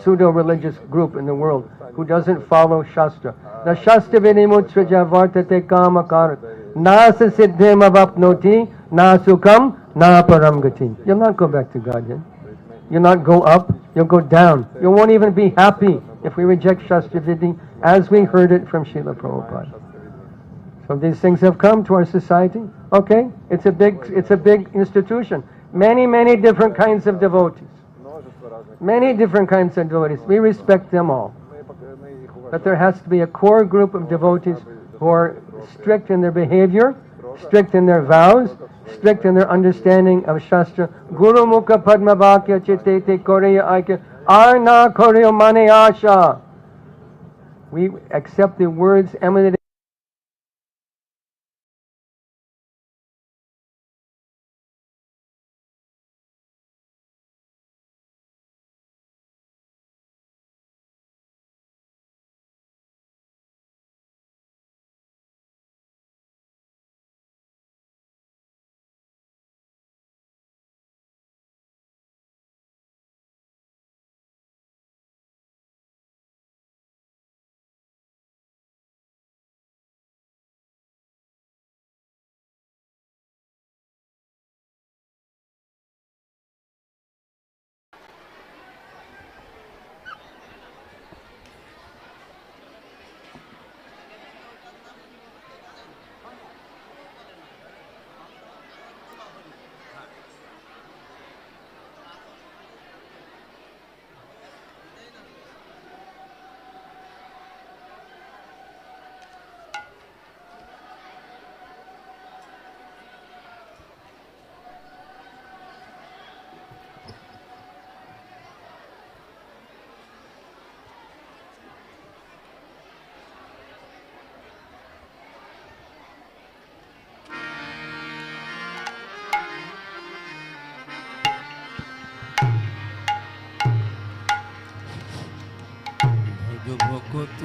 pseudo-religious group in the world who doesn't follow Shastra. The Shastra Vinimutraja Vartate Kama Karat Nasa Siddhim Avapnoti Na Sukham Na Param Gati. You'll not go back to Godhead. You'll not go up, you'll go down. You won't even be happy if we reject Shastra Vidhi as we heard it from Srila Prabhupada. So these things have come to our society. Okay, it's a big institution. Many different kinds of devotees. Many different kinds of devotees. We respect them all. But there has to be a core group of devotees who are strict in their behavior, strict in their vows, strict in their understanding of Shastra. Guru Mukha Padma Vakya Chitete Koreya Aikya Arna Koreya Mane Asha. We accept the words emanating ভকত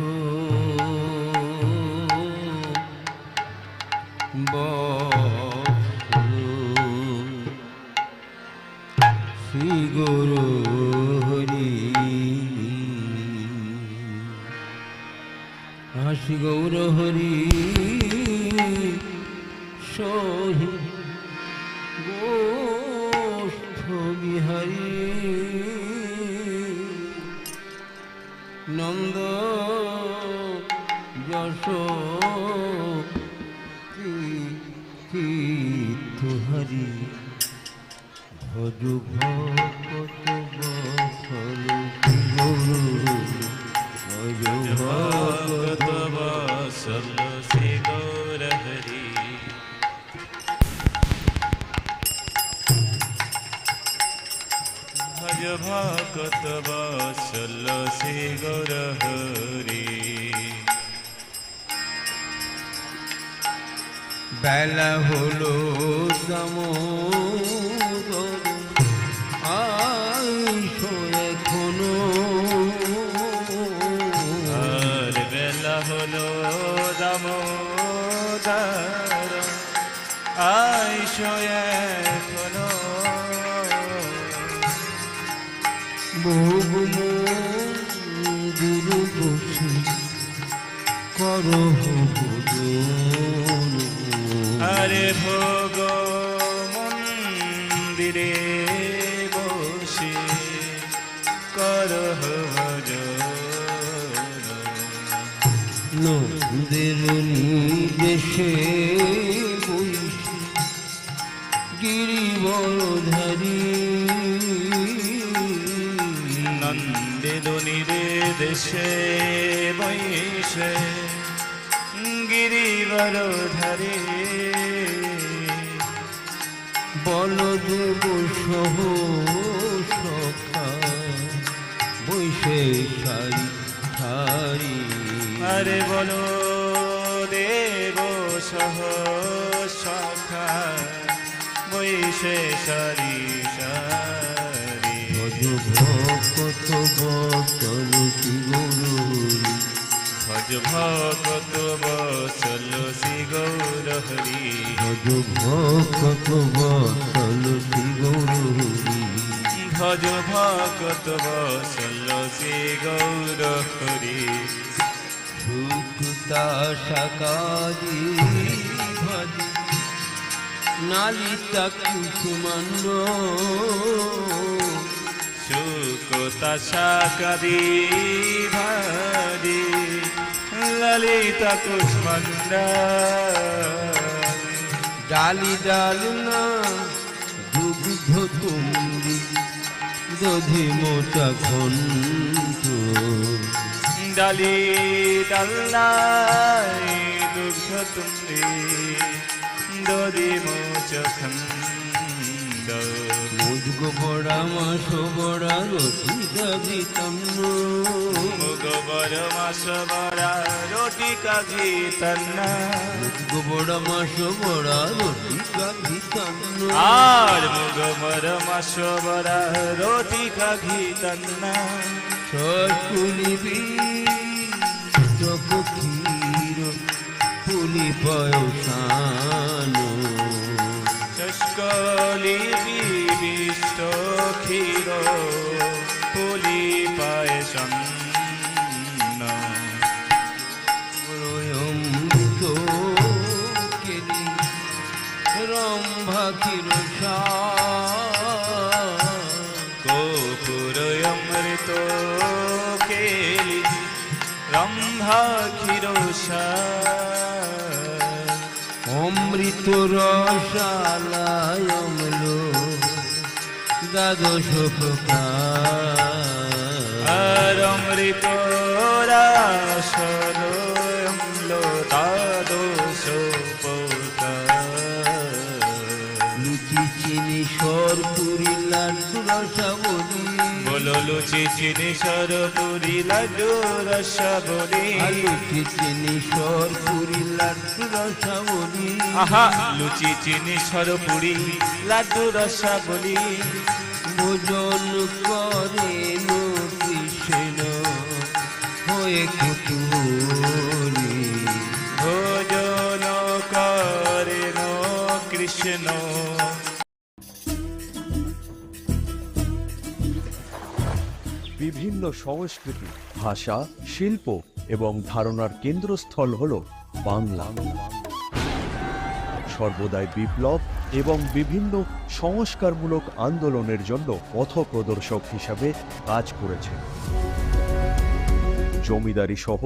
শ্রী গুরু হরি শ্রী গৌর হরি সহি গোষ্ঠ বিহারী নন্দ যশ তীর্থহরি ভজ ভকত বসল গুরু ভজ ভকত বসল শ্রী গৌর হরি ভজ ভকত বসল শ্রী গৌর হরি বেলা হলো দামোদর আইসো এখনো আর বেলা হলো দামোদর আইসো এখনো বহু গুরু বসে করো আরে ভোগ মন্দিরে বসে করো নন্দের নির্দেশে বসে গিরিবরধারী দেশে বৈশে গিরিবর ধারে বলদেব সহ সখা বৈশে সারি ধারি আরে বলো দেব সহ সখা বৈশে সারি সারি ভজ ভকত বসল শ্রী গৌর হরি ভজ ভকত বসল শ্রী গৌর হরি ভজ ভকত বসল শ্রী গৌর হরি শুক্তা শাকাদি ভজ নালিতা কুসুমান্ড শুকতা শাকাদি ভারি ললিতা কুষ্মান্ড ডালি ডালনা দুগ্ধ তুমরি দধি মোচা খন্ড ডালি ডালনায় দুগ্ধ তুমরি দধি মোচা খন্ড মুগ বড়া মাস বড়া রুটি কাঘি তন্ন মুগ বড় মাস বড়া রুটি কাঘি তন্ন মুগ বড় মাস বড়া রুটি কাঘি তন্ন আর মুগ বড় মাস বড়া রুটি কাঘি তন্ন সকুলিবি চক ক্ষীর পুলি পয়সানো চষ্কলিবি বিষ্ট ক্ষীর পুলি পায়সন্ন অমৃত কেলি রম্ভা ক্ষীর কপুর অমৃত কেলি রম্ভা ক্ষীর অমৃত রসালায় অম্ল দ্বাদশ প্রকার অমৃত রসল অম্ল দ্বাদশ প্রকার লুচি চিনি সরপুরি লাড্ডু রসাবলি বলো লুচি চিনি সরপুরি লাড্ডু রসাবলি লুচি চিনি সরপুরি লাড্ডু রসাবলি আহা লুচি চিনি সরপুরি লাড্ডু রসাবলি ভোজন করেন কৃষ্ণ হয়ে কুতুরি ভোজন করেন কৃষ্ণ বিভিন্ন সংস্কৃতি, ভাষা, শিল্প এবং ধারণার কেন্দ্রস্থল হল বাংলা। সর্বদাই বিপ্লব এবং বিভিন্ন সংস্কারমূলক আন্দোলনের জন্য পথপ্রদর্শক হিসাবে কাজ করেছে। জমিদারি সহ